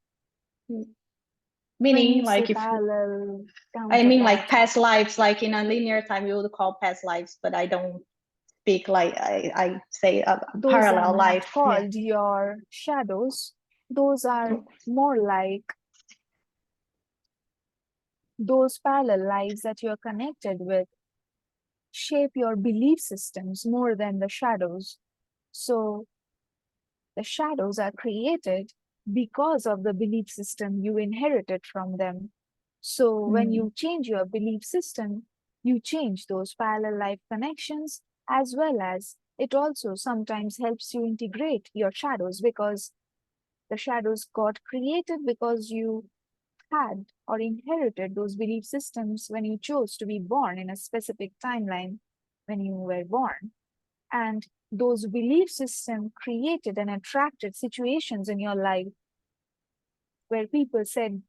S2: Meaning like if
S1: parallel
S2: I mean like past lives, like in a linear time you would call past lives, but I don't speak like I say a
S1: those
S2: parallel
S1: are
S2: life.
S1: Not called your shadows. Those are more like those parallel lives that you're connected with shape your belief systems more than the shadows. So the shadows are created because of the belief system you inherited from them. So when you change your belief system, you change those parallel life connections, as well as it also sometimes helps you integrate your shadows, because the shadows got created because you had or inherited those belief systems when you chose to be born in a specific timeline when you were born. And those belief systems created and attracted situations in your life where people said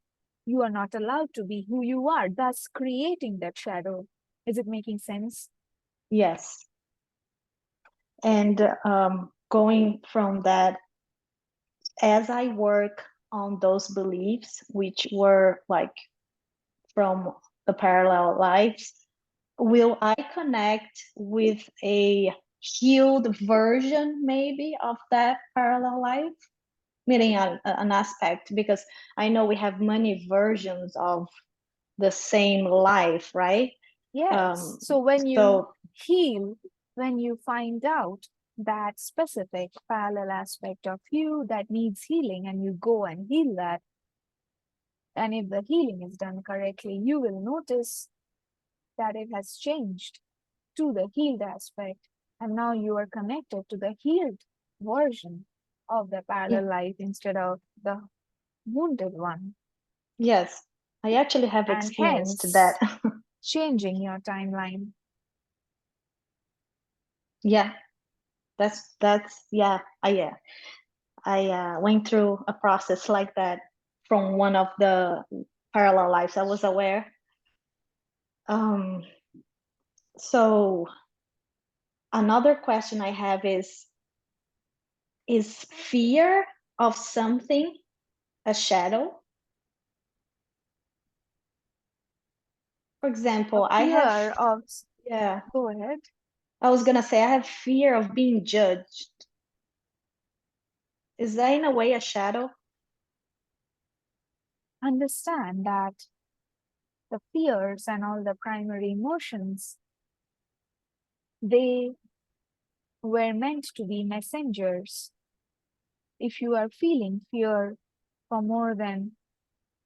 S1: you are not allowed to be who you are, thus creating that shadow. Is it making sense?
S2: Yes. And going from that, as I work on those beliefs, which were like from the parallel lives, will I connect with a healed version maybe of that parallel life? meaning an aspect, because I know we have many versions of the same life, right?
S1: Yes. So when you heal, when you find out that specific parallel aspect of you that needs healing and you go and heal that, and if the healing is done correctly, you will notice that it has changed to the healed aspect. And now you are connected to the healed version of the parallel life instead of the wounded one.
S2: Yes, I actually have
S1: And
S2: experienced
S1: hence
S2: that.
S1: changing your timeline.
S2: Yeah, that's yeah. I went through a process like that from one of the parallel lives I was aware. So another question I have is fear of something a shadow? For example, I have, yeah,
S1: Go ahead.
S2: I was gonna say I have fear of being judged. Is that in a way a shadow?
S1: Understand that the fears and all the primary emotions, they were meant to be messengers. If you are feeling fear for more than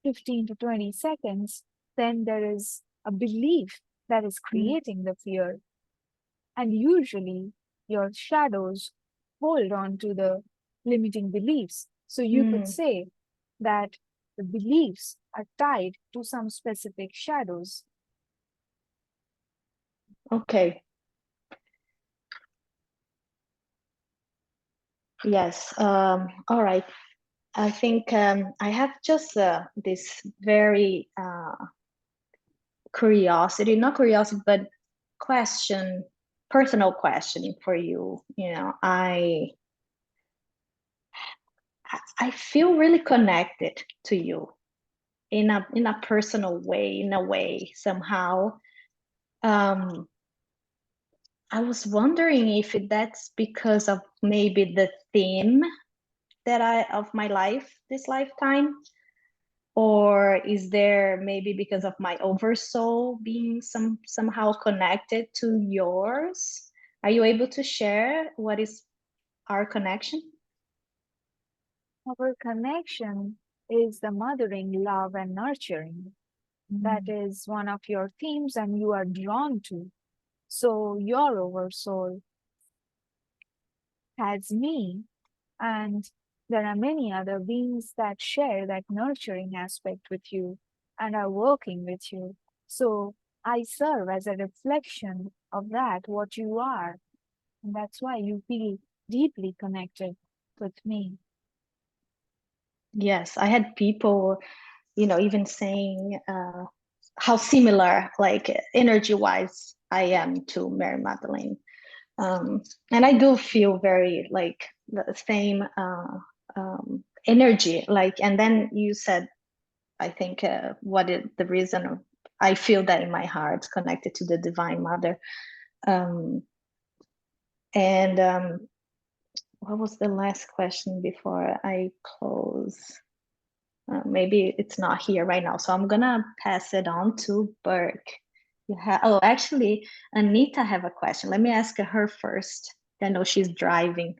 S1: 15 to 20 seconds, then there is a belief that is creating the fear. And usually your shadows hold on to the limiting beliefs. So you could say that the beliefs are tied to some specific shadows.
S2: Okay. Yes. All right. I think I have just this very curiosity, not curiosity, but question, personal questioning for you. You know, I feel really connected to you in a personal way, in a way somehow. I was wondering if that's because of maybe the theme that of my life this lifetime, or is there maybe because of my oversoul being somehow connected to yours? Are you able to share what is our connection?
S1: Our connection is the mothering, love, and nurturing. That is one of your themes, and you are drawn to. So your oversoul has me, and there are many other beings that share that nurturing aspect with you and are working with you. So I serve as a reflection of that, what you are. And that's why you feel deeply connected with me.
S2: Yes, I had people, you know, even saying how similar, like energy wise, I am to Mary Magdalene. And I do feel very like the same energy. Like, and then you said, I think, what is the reason I feel that in my heart connected to the Divine Mother. And what was the last question before I close? Maybe it's not here right now, so I'm gonna pass it on to Burke. Oh, actually, Anita have a question. Let me ask her first. I know she's driving.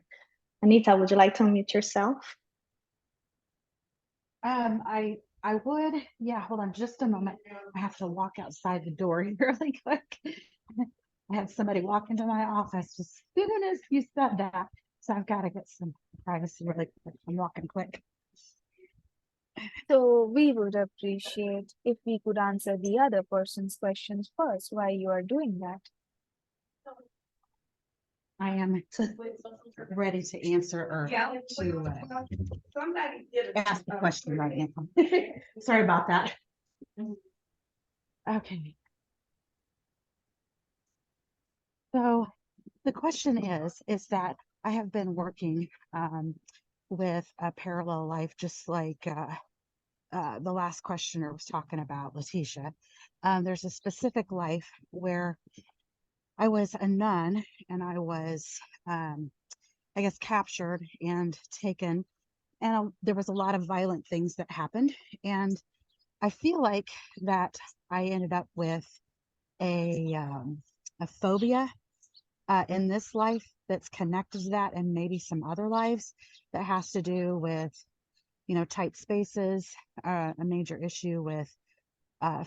S2: Anita, would you like to unmute yourself?
S6: I would. Yeah, hold on just a moment. I have to walk outside the door really quick. I had somebody walk into my office as soon as you said that. So I've got to get some privacy really quick. I'm walking quick.
S1: So we would appreciate if we could answer the other person's questions first while you are doing that.
S6: I am ready to answer or to ask the question right now. Sorry about that. Okay. So the question is that I have been working with a parallel life, just like the last questioner was talking about, Letitia. There's a specific life where I was a nun and I was, I guess, captured and taken and there was a lot of violent things that happened. And I feel like that I ended up with a phobia in this life that's connected to that, and maybe some other lives, that has to do with, you know, tight spaces, a major issue with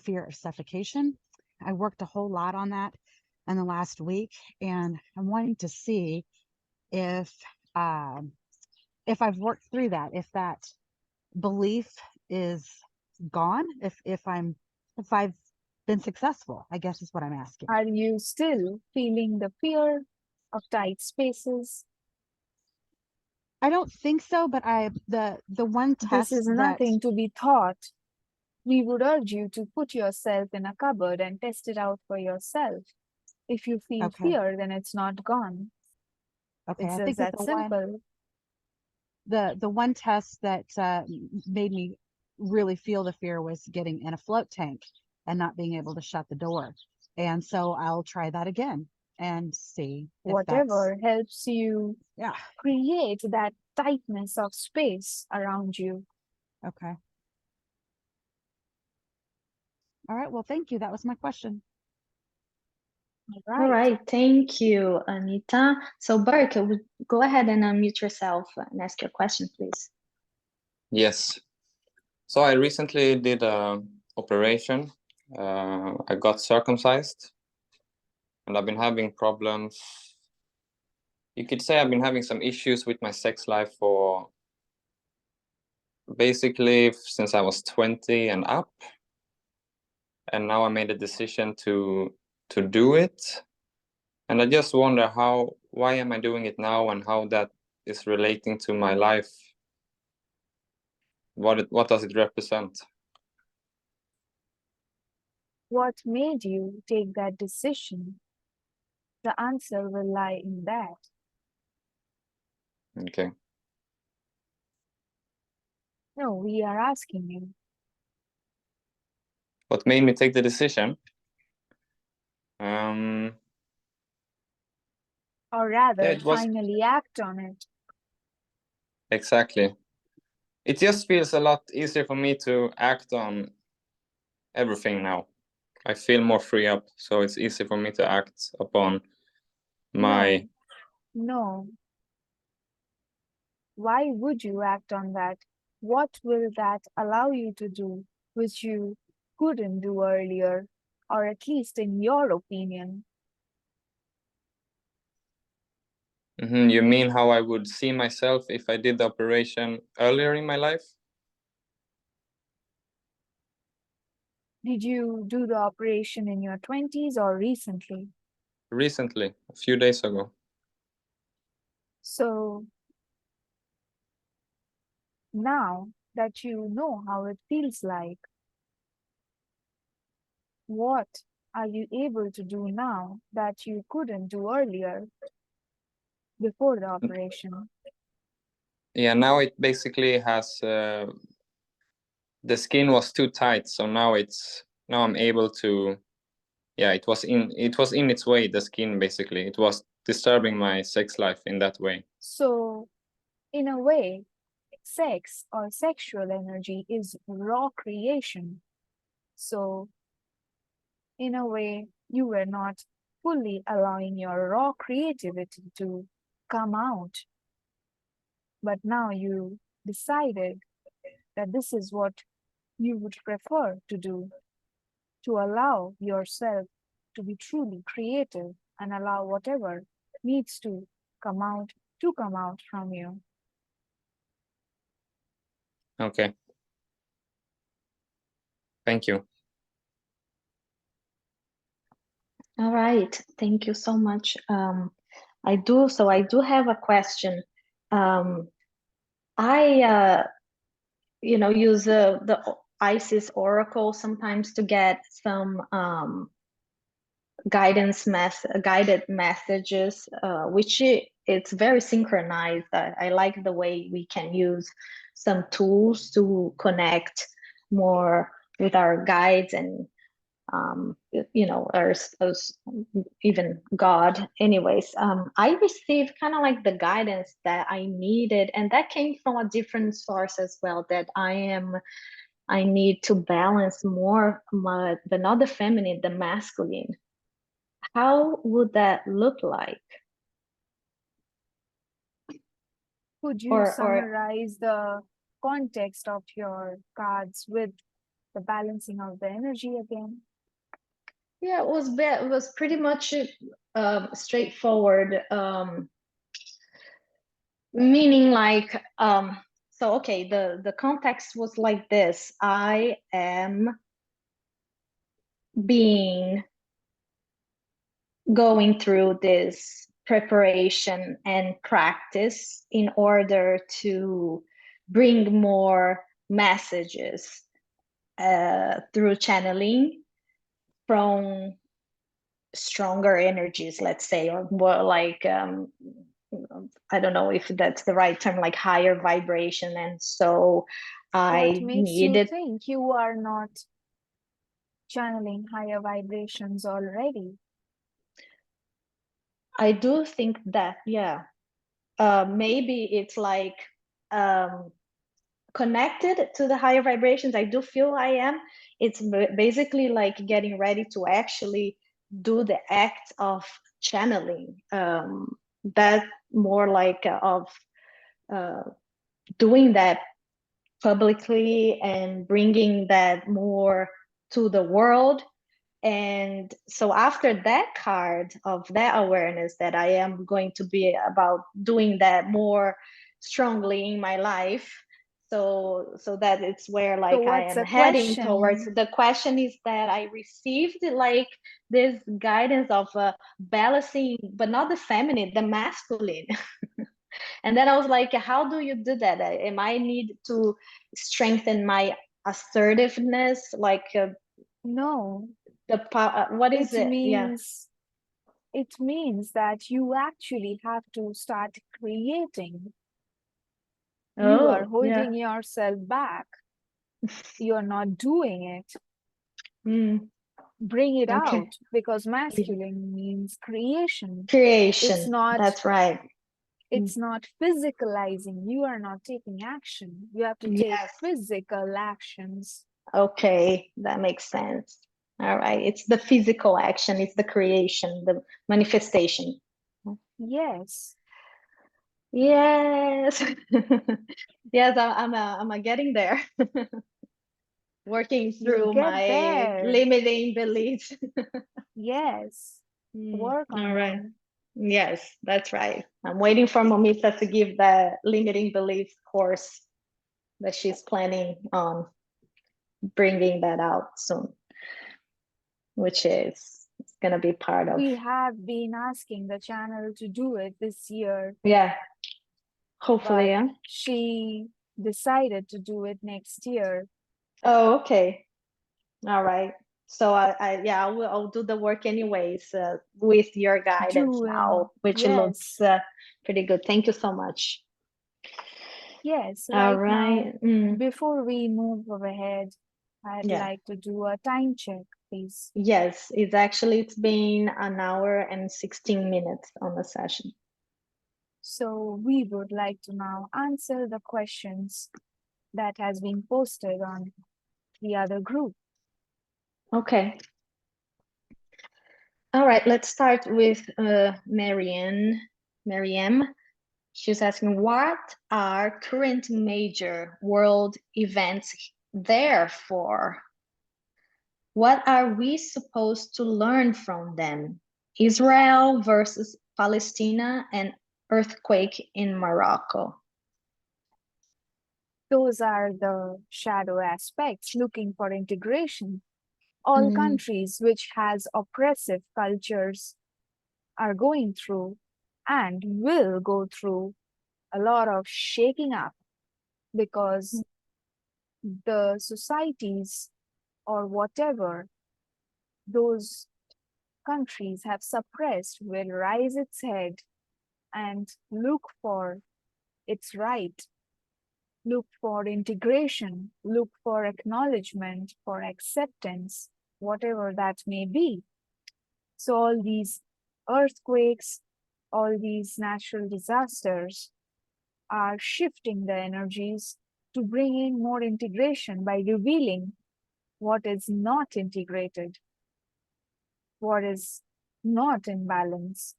S6: fear of suffocation. I worked a whole lot on that in the last week, and I'm wanting to see if I've worked through that, if that belief is gone, if I've been successful, I guess is what I'm asking.
S1: Are you still feeling the fear of tight spaces?
S6: I don't think so, but the one
S1: This
S6: test
S1: is
S6: that
S1: nothing to be thought. We would urge you to put yourself in a cupboard and test it out for yourself. If you feel
S6: okay,
S1: fear, then it's not gone.
S6: okay,
S1: It's
S6: I
S1: just
S6: think that
S1: that simple.
S6: the one test that made me really feel the fear was getting in a float tank and not being able to shut the door. And so I'll try that again and see if that's,
S1: Whatever helps you
S6: yeah,
S1: create that tightness of space around you.
S6: okay. All right, well, thank you. That was my question.
S1: All
S2: All
S1: right.
S2: right, thank you, Anita. So Burke, go ahead and unmute yourself and ask your question, please.
S7: Yes. So I recently did an operation. I got circumcised, and I've been having problems. You could say I've been having some issues with my sex life for basically since I was 20 and up. And now I made a decision to do it. And I just wonder why am I doing it now, and how that is relating to my life? What does it represent?
S1: What made you take that decision? The answer will lie in that.
S7: Okay.
S1: No, we are asking you.
S7: What made me take the decision? Um,
S1: Or rather,
S7: it was
S1: finally act on it.
S7: exactly. It just feels a lot easier for me to act on everything now. I feel more free up, so it's easy for me to act upon my...
S1: No. Why would you act on that? What will that allow you to do, which you couldn't do earlier, or at least in your opinion?
S7: You mean how I would see myself if I did the operation earlier in my life?
S1: Did you do the operation in your 20s or recently?
S7: Recently, a few days ago.
S1: So now that you know how it feels like, what are you able to do now that you couldn't do earlier before the operation?
S7: Yeah, now it basically has the skin was too tight, so now I'm able to... Yeah, it was in its way, the skin, basically. It was disturbing my sex life in that way.
S1: So in a way, sex or sexual energy is raw creation. So in a way, you were not fully allowing your raw creativity to come out. But now you decided that this is what you would prefer to do, to allow yourself to be truly creative and allow whatever needs to come out from you.
S7: Okay. Thank you.
S2: All right, thank you so much. I do have a question. I use the Isis Oracle sometimes to get some guided messages, which it's very synchronized. I like the way we can use some tools to connect more with our guides and or even God. Anyways, I received kind of like the guidance that I needed, and that came from a different source as well. That I need to balance more the not the feminine, the masculine. How would that look like?
S1: Could you summarize the context of your cards with the balancing of the energy again?
S2: Yeah, it was pretty much straightforward. Meaning like so okay, the context was like this: I am going through this preparation and practice in order to bring more messages through channeling from stronger energies, let's say, or more like I don't know if that's the right term, like higher vibration. And so
S1: What
S2: I
S1: makes you
S2: needed,
S1: think you are not channeling higher vibrations already?
S2: I do think that, yeah, maybe it's like connected to the higher vibrations. I do feel I am. It's basically like getting ready to actually do the act of channeling. That more like of doing that publicly and bringing that more to the world. And so after that card of that awareness that I am going to be about doing that more strongly in my life, so that it's where like
S1: So
S2: I
S1: what's
S2: am
S1: the
S2: heading towards.
S1: question?
S2: The question is that I received like this guidance of balancing, but not the feminine, the masculine. And then I was like, how do you do that? Am I need to strengthen my assertiveness, like
S1: No,
S2: what is
S1: it
S2: it? Yeah.
S1: means that you actually have to start creating. You are
S2: Oh, yeah.
S1: holding yourself back. You're not doing it.
S2: Mm,
S1: Bring it
S2: okay.
S1: out, because masculine means creation. It's
S2: Creation.
S1: not
S2: That's right.
S1: it's not physicalizing. You are not taking action. You have to take
S2: Yes.
S1: physical actions.
S2: Okay, that makes sense. All right. It's the physical action, it's the creation, the manifestation.
S1: Yes,
S2: Yes. Yes, I'm getting there. Working
S1: you'll
S2: through
S1: get
S2: my
S1: there.
S2: limiting beliefs.
S1: Yes, work
S2: All
S1: on
S2: right.
S1: them.
S2: Yes, that's right. I'm waiting for Momita to give the limiting beliefs course that she's planning on bringing that out soon, which is it's gonna be part of.
S1: We have been asking the channel to do it this year,
S2: Yeah, hopefully.
S1: but
S2: Yeah.
S1: she decided to do it next year.
S2: Oh, okay. All right. So I'll do the work anyways with your guidance now, which looks
S1: Yes,
S2: pretty good. Thank you so much.
S1: yes,
S2: All
S1: right now,
S2: right. Mm,
S1: before we move ahead, I'd
S2: yeah.
S1: like to do a time check, please.
S2: Yes, it's been an hour and 16 minutes on the session.
S1: So we would like to now answer the questions that has been posted on the other group.
S2: Okay. All right, let's start with Marianne. Mariam. She's asking, what are current major world events there for? What are we supposed to learn from them? Israel versus Palestine and earthquake in Morocco.
S1: Those are the shadow aspects looking for integration. All countries which has oppressive cultures are going through and will go through a lot of shaking up, because the societies or whatever those countries have suppressed will rise its head and look for its right, look for integration, look for acknowledgement, for acceptance. whatever that may be. So all these earthquakes, all these natural disasters are shifting the energies to bring in more integration by revealing what is not integrated, what is not in balance.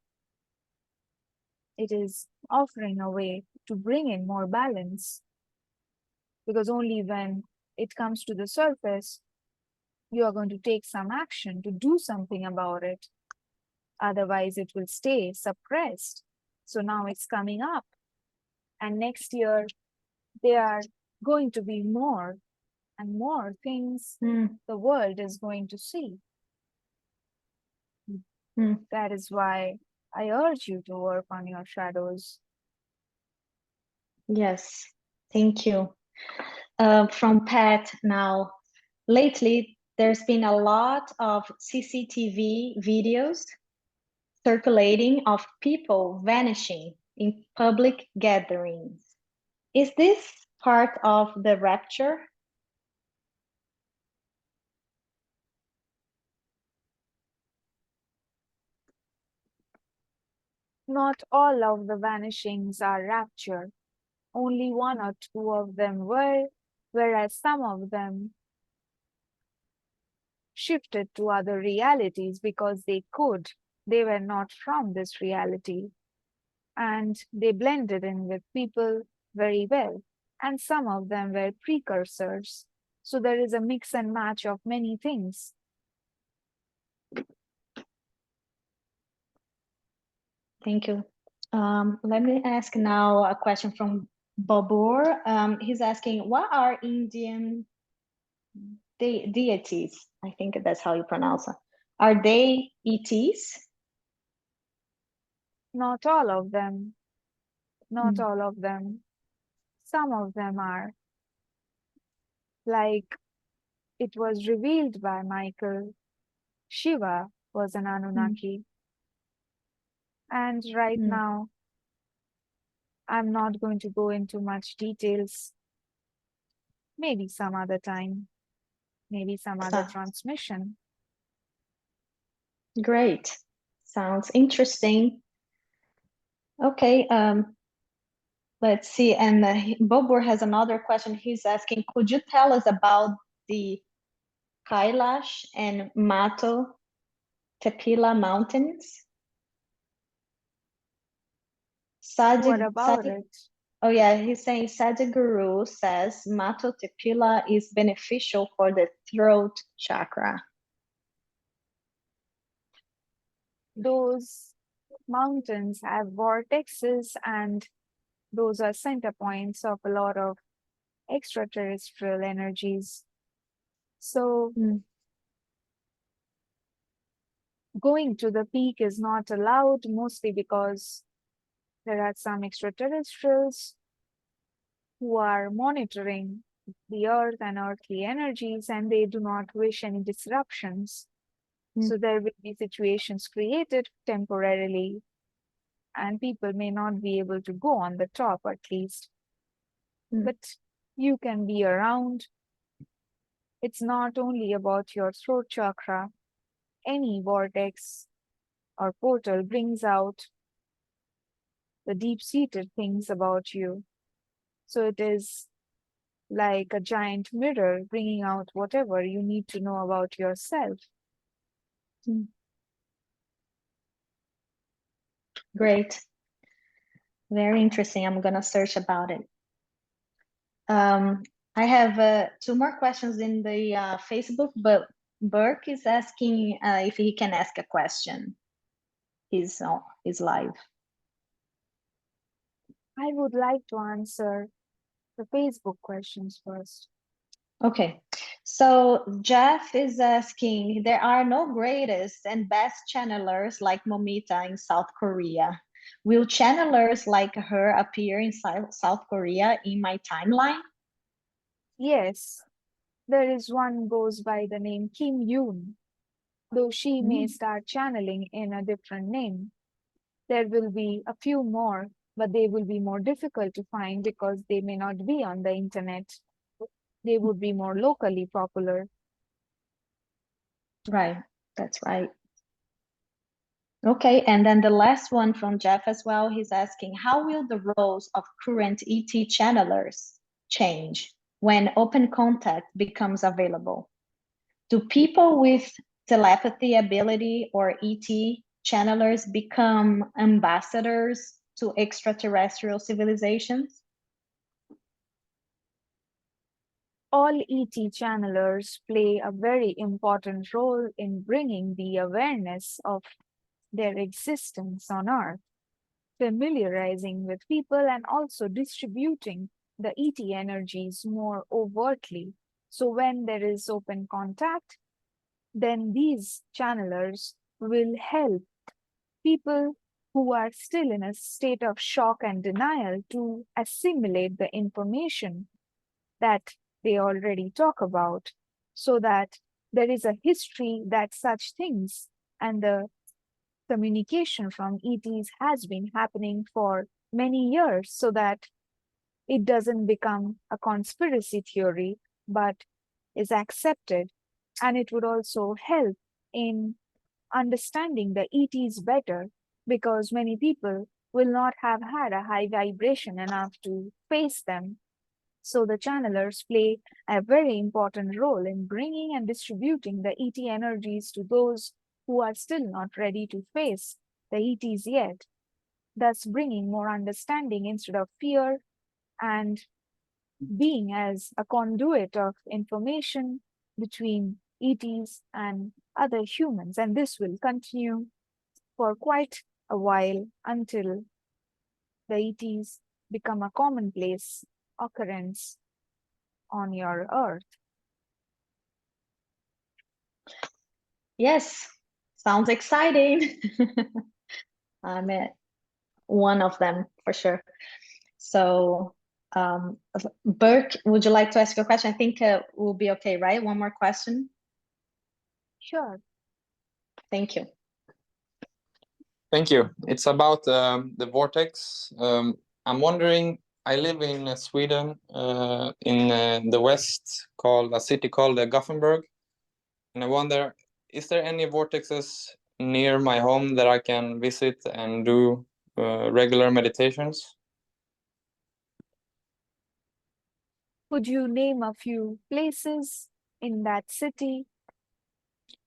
S1: It is offering a way to bring in more balance, because only when it comes to the surface, you are going to take some action to do something about it. Otherwise, it will stay suppressed. So now it's coming up. And next year, there are going to be more and more things the world is going to see. That is why I urge you to work on your shadows.
S2: Yes, thank you. From Pat now, lately there's been a lot of CCTV videos circulating of people vanishing in public gatherings. Is this part of the rapture?
S1: Not all of the vanishings are rapture. Only one or two of them were, whereas some of them shifted to other realities because they could. They were not from this reality. And they blended in with people very well. And some of them were precursors. So there is a mix and match of many things.
S2: Thank you. Let me ask now a question from Babur. He's asking, what are Indian deities? I think that's how you pronounce it. Are they ETs?
S1: Not all of them. Not all of them. Some of them are. Like it was revealed by Michael, Shiva was an Anunnaki. And right now, I'm not going to go into much details. Maybe some other time. Maybe some other transmission.
S2: Great. Sounds interesting. Okay. Let's see. And Bobor has another question. He's asking, could you tell us about the Kailash and Mato Tepila mountains?
S1: What about it?
S2: Oh yeah, he's saying Sadhguru says Mato Tepila is beneficial for the throat chakra.
S1: Those mountains have vortexes, and those are center points of a lot of extraterrestrial energies. So going to the peak is not allowed, mostly because there are some extraterrestrials who are monitoring the earth and earthly energies, and they do not wish any disruptions. So there will be situations created temporarily, and people may not be able to go on the top at least. But you can be around. It's not only about your throat chakra. Any vortex or portal brings out the deep-seated things about you. So it is like a giant mirror bringing out whatever you need to know about yourself.
S2: Great. Very interesting. I'm going to search about it. I have 2 more questions in the Facebook, but Burke is asking if he can ask a question. He's live.
S1: I would like to answer the Facebook questions first.
S2: Okay, so Jeff is asking, there are no greatest and best channelers like Momita in South Korea. Will channelers like her appear in South Korea in my timeline?
S1: Yes, there is one goes by the name Kim Yoon, though she may start channeling in a different name. There will be a few more, but they will be more difficult to find because they may not be on the internet. They would be more locally popular.
S2: Right, that's right. Okay, and then the last one from Jeff as well, he's asking, how will the roles of current ET channelers change when open contact becomes available? Do people with telepathy ability or ET channelers become ambassadors to extraterrestrial civilizations?
S1: All ET channelers play a very important role in bringing the awareness of their existence on Earth, familiarizing with people, and also distributing the ET energies more overtly. So, when there is open contact, then these channelers will help people who are still in a state of shock and denial to assimilate the information that they already talk about, so that there is a history that such things and the communication from ETs has been happening for many years, so that it doesn't become a conspiracy theory but is accepted. And it would also help in understanding the ETs better, because many people will not have had a high vibration enough to face them. So the channelers play a very important role in bringing and distributing the ET energies to those who are still not ready to face the ETs yet, thus bringing more understanding instead of fear, and being as a conduit of information between ETs and other humans. And this will continue for quite a while until the ETs become a commonplace occurrence on your Earth.
S2: Yes, sounds exciting. I'm one of them for sure. So, Burke, would you like to ask your question? I think we'll be okay, right? One more question.
S1: Sure.
S2: Thank you.
S7: Thank you. It's about the vortex. I'm wondering, I live in Sweden, in the west, called a city called Gothenburg. And I wonder, is there any vortexes near my home that I can visit and do regular meditations?
S1: Could you name a few places in that city?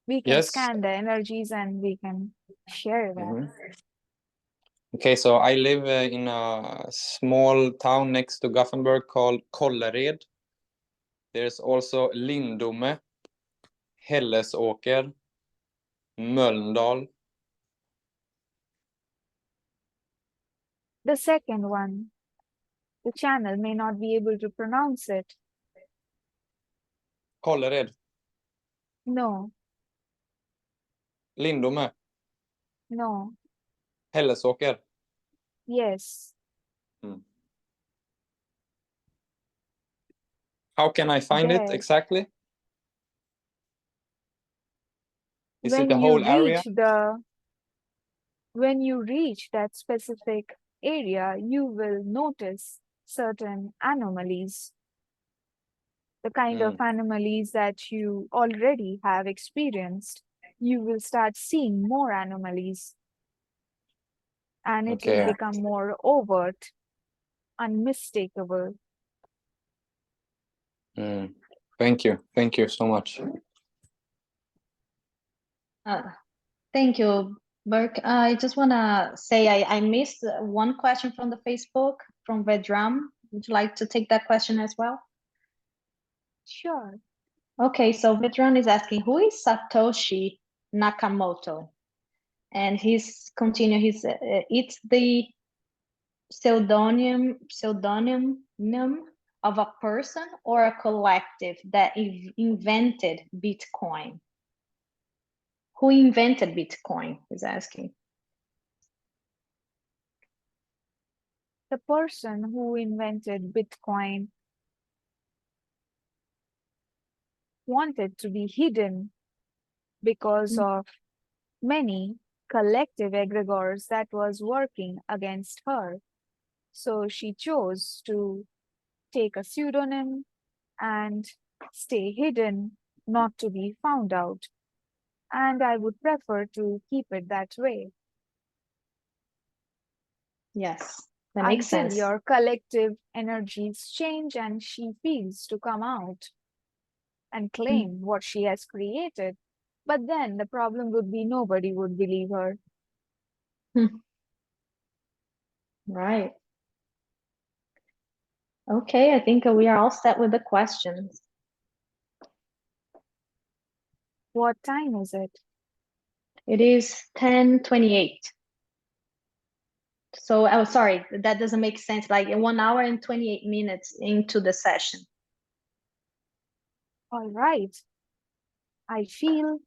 S1: We can
S7: Yes.
S1: scan the energies and we can share that.
S7: Mhm. Okay, so I live in a small town next to Gothenburg called Kållered. There's also Lindome, Hällesåker, Mölndal.
S1: The second one, the channel may not be able to pronounce it.
S7: Kållered,
S1: No,
S7: Lindome,
S1: no,
S7: Hällesåker.
S1: yes.
S7: How can I find it
S1: There.
S7: exactly? Is it
S1: When
S7: the
S1: you
S7: whole area?
S1: when you reach that specific area, you will notice certain anomalies, the kind of anomalies that you already have experienced. You will start seeing more anomalies, and it will
S7: Okay.
S1: become more overt, unmistakable.
S7: Thank you. Thank you so much.
S2: Thank you, Burke. I just want to say I missed one question from the Facebook from Vedram. Would you like to take that question as well?
S1: Sure.
S2: Okay, so Vedram is asking, who is Satoshi Nakamoto? And it's the pseudonym of a person or a collective that invented Bitcoin. Who invented Bitcoin, is asking.
S1: The person who invented Bitcoin wanted to be hidden because of many collective egregores that was working against her. So she chose to take a pseudonym and stay hidden, not to be found out. And I would prefer to keep it that way
S2: Yes, that makes
S1: until
S2: sense.
S1: your collective energies change and she feels to come out and claim what she has created. But then the problem would be nobody would believe her.
S2: Right. Okay, I think we are all set with the questions.
S1: What time is it?
S2: It is 10:28. So, oh, sorry, that doesn't make sense. Like 1 hour and 28 minutes into the session.
S1: All right. I feel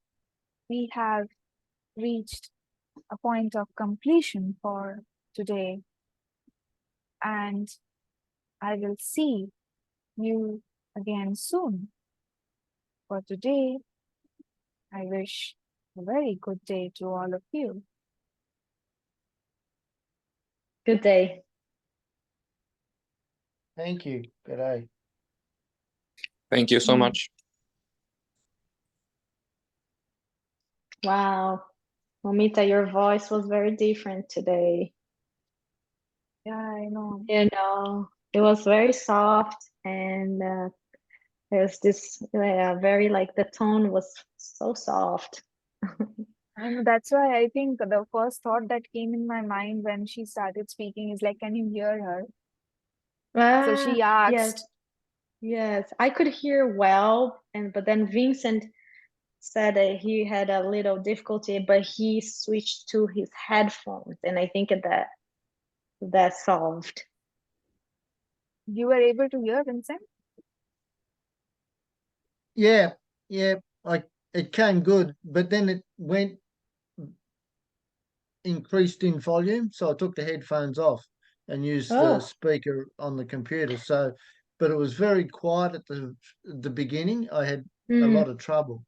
S1: we have reached a point of completion for today. And I will see you again soon. For today, I wish a very good day to all of you.
S2: Good day.
S5: Thank you. Good day.
S7: Thank you so much.
S2: Wow. Momita, your voice was very different today.
S1: Yeah, I know.
S2: You know, it was very soft, and there's this very, like, the tone was so soft.
S1: And that's why I think the first thought that came in my mind when she started speaking is like, can you hear her? So she asked.
S2: Yes, yes, I could hear well, but then Vincent said that he had a little difficulty, but he switched to his headphones, and I think that solved.
S1: You were able to hear Vincent?
S5: Yeah, it came good, but then it went increased in volume, so I took the headphones off and used the speaker on the computer. So, but it was very quiet at the beginning. I had a lot of trouble.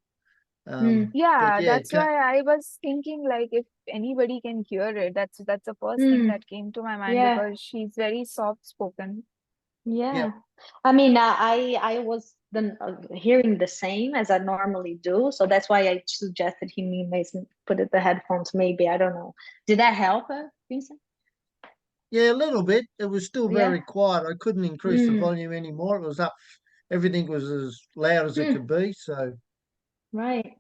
S1: Yeah,
S5: but
S1: that's why I was thinking like if anybody can hear it, that's the first thing that came to my mind because she's very soft spoken.
S2: Yeah. I mean, I was hearing the same as I normally do, so that's why I suggested he may put the headphones. Maybe, I don't know. Did that help, Vincent?
S5: Yeah, a little bit. It was still very quiet. I couldn't increase the volume anymore. It was up. Everything was as loud as it could be. So
S2: right.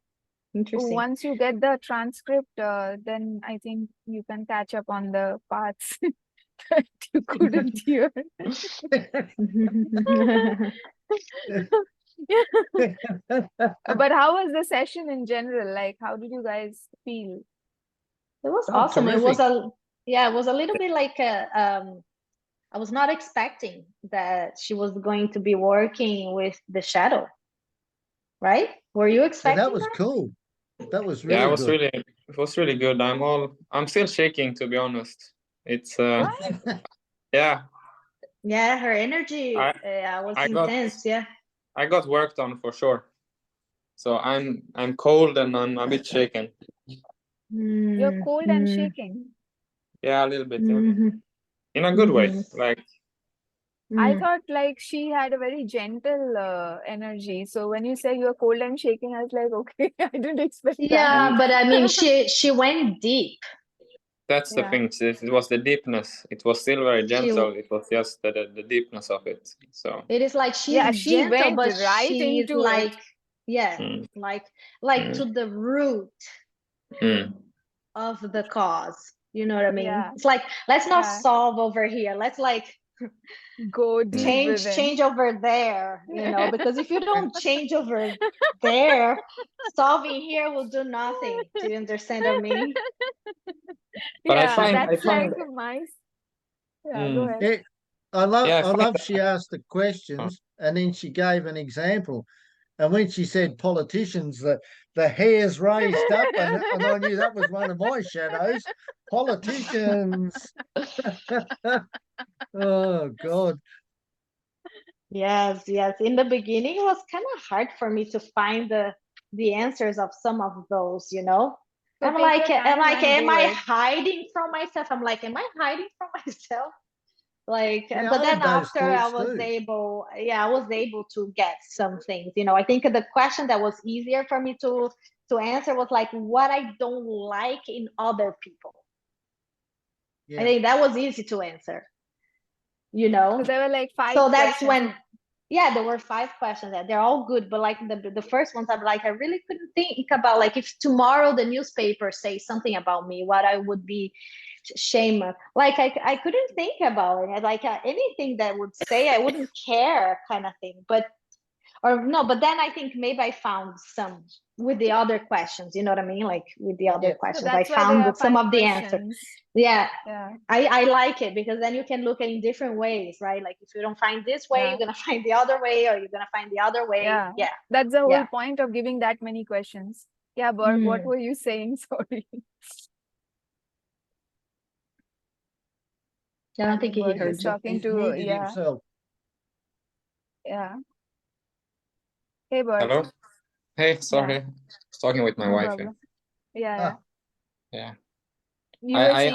S2: Interesting.
S1: Once you get the transcript, then I think you can catch up on the parts that you couldn't hear. But how was the session in general? Like, how did you guys feel?
S2: It was awesome.
S5: Terrific.
S2: It was it was a little bit like I was not expecting that she was going to be working with the shadow. Right? Were you expecting
S5: that? Was cool. That was really
S7: Yeah,
S5: good.
S7: it was really good. I'm still shaking, to be honest. It's yeah.
S2: Yeah, her energy was intense.
S7: I got worked on for sure. So I'm cold and I'm a bit shaken.
S1: You're cold and shaking.
S7: Yeah, a little bit. In a good way. Like
S1: I thought like she had a very gentle energy. So when you say you're cold and shaking, I was like, okay, I didn't expect that.
S2: Yeah, but I mean, she went deep.
S7: That's the thing. It was the deepness. It was still very gentle. It was just the deepness of it. So
S2: it is like
S1: she
S2: gentle,
S1: went
S2: but
S1: right
S2: she's
S1: into
S2: like
S1: it.
S2: like to the root of the cause. You know what I mean?
S1: Yeah.
S2: It's like, let's not solve over here. Let's like
S1: go deep
S2: change over there, you know, because if you don't change over there, solving here will do nothing. Do you understand what I mean?
S7: But
S1: yeah,
S7: I
S1: that's
S7: find
S1: like my go ahead.
S5: I love she asked the questions and then she gave an example. And when she said politicians, the hairs raised up, and I knew that was one of my shadows. Politicians. Oh God.
S2: Yes. In the beginning, it was kind of hard for me to find the answers of some of those, you know.
S1: So
S2: am I
S1: it.
S2: hiding from myself? I'm like, am I hiding from myself? Like,
S5: Yeah,
S2: but
S5: I
S2: then
S5: had those
S2: after I
S5: thoughts
S2: was
S5: too.
S2: able to get some things, you know. I think the question that was easier for me to to answer was like what I don't like in other people. I think that was easy to answer, you know.
S1: So there were like 5
S2: so that's
S1: questions.
S2: when, yeah, there were 5 questions that they're all good, but like the first ones, I'm like, I really couldn't think about like if tomorrow the newspaper says something about me, what I would be shame of. Like I couldn't think about it. Like anything that would say, I wouldn't care, kind of thing. But then I think maybe I found some with the other questions, you know what I mean? Like with the other
S5: Yeah.
S1: So
S2: questions, I
S1: that's why there are
S2: found some
S1: 5
S2: of the answers.
S1: questions.
S2: Yeah.
S1: Yeah.
S2: I like it because then you can look at it in different ways, right? Like if you don't find this way,
S1: Yeah.
S2: you're gonna find the other way, or you're gonna find the other way.
S1: Yeah.
S2: Yeah.
S1: That's the whole
S2: Yeah.
S1: point of giving that many questions. Yeah, but what were you saying? Sorry.
S2: I don't think he
S1: Berg
S2: heard
S1: is
S2: you.
S1: talking
S5: He's
S1: to,
S5: muted
S1: yeah,
S5: himself.
S1: yeah. Hey, Berg.
S7: Hello. Hey, sorry. I was talking with my
S1: No
S7: wife.
S1: problem. Yeah, yeah.
S7: Yeah.
S1: You were
S7: I
S1: saying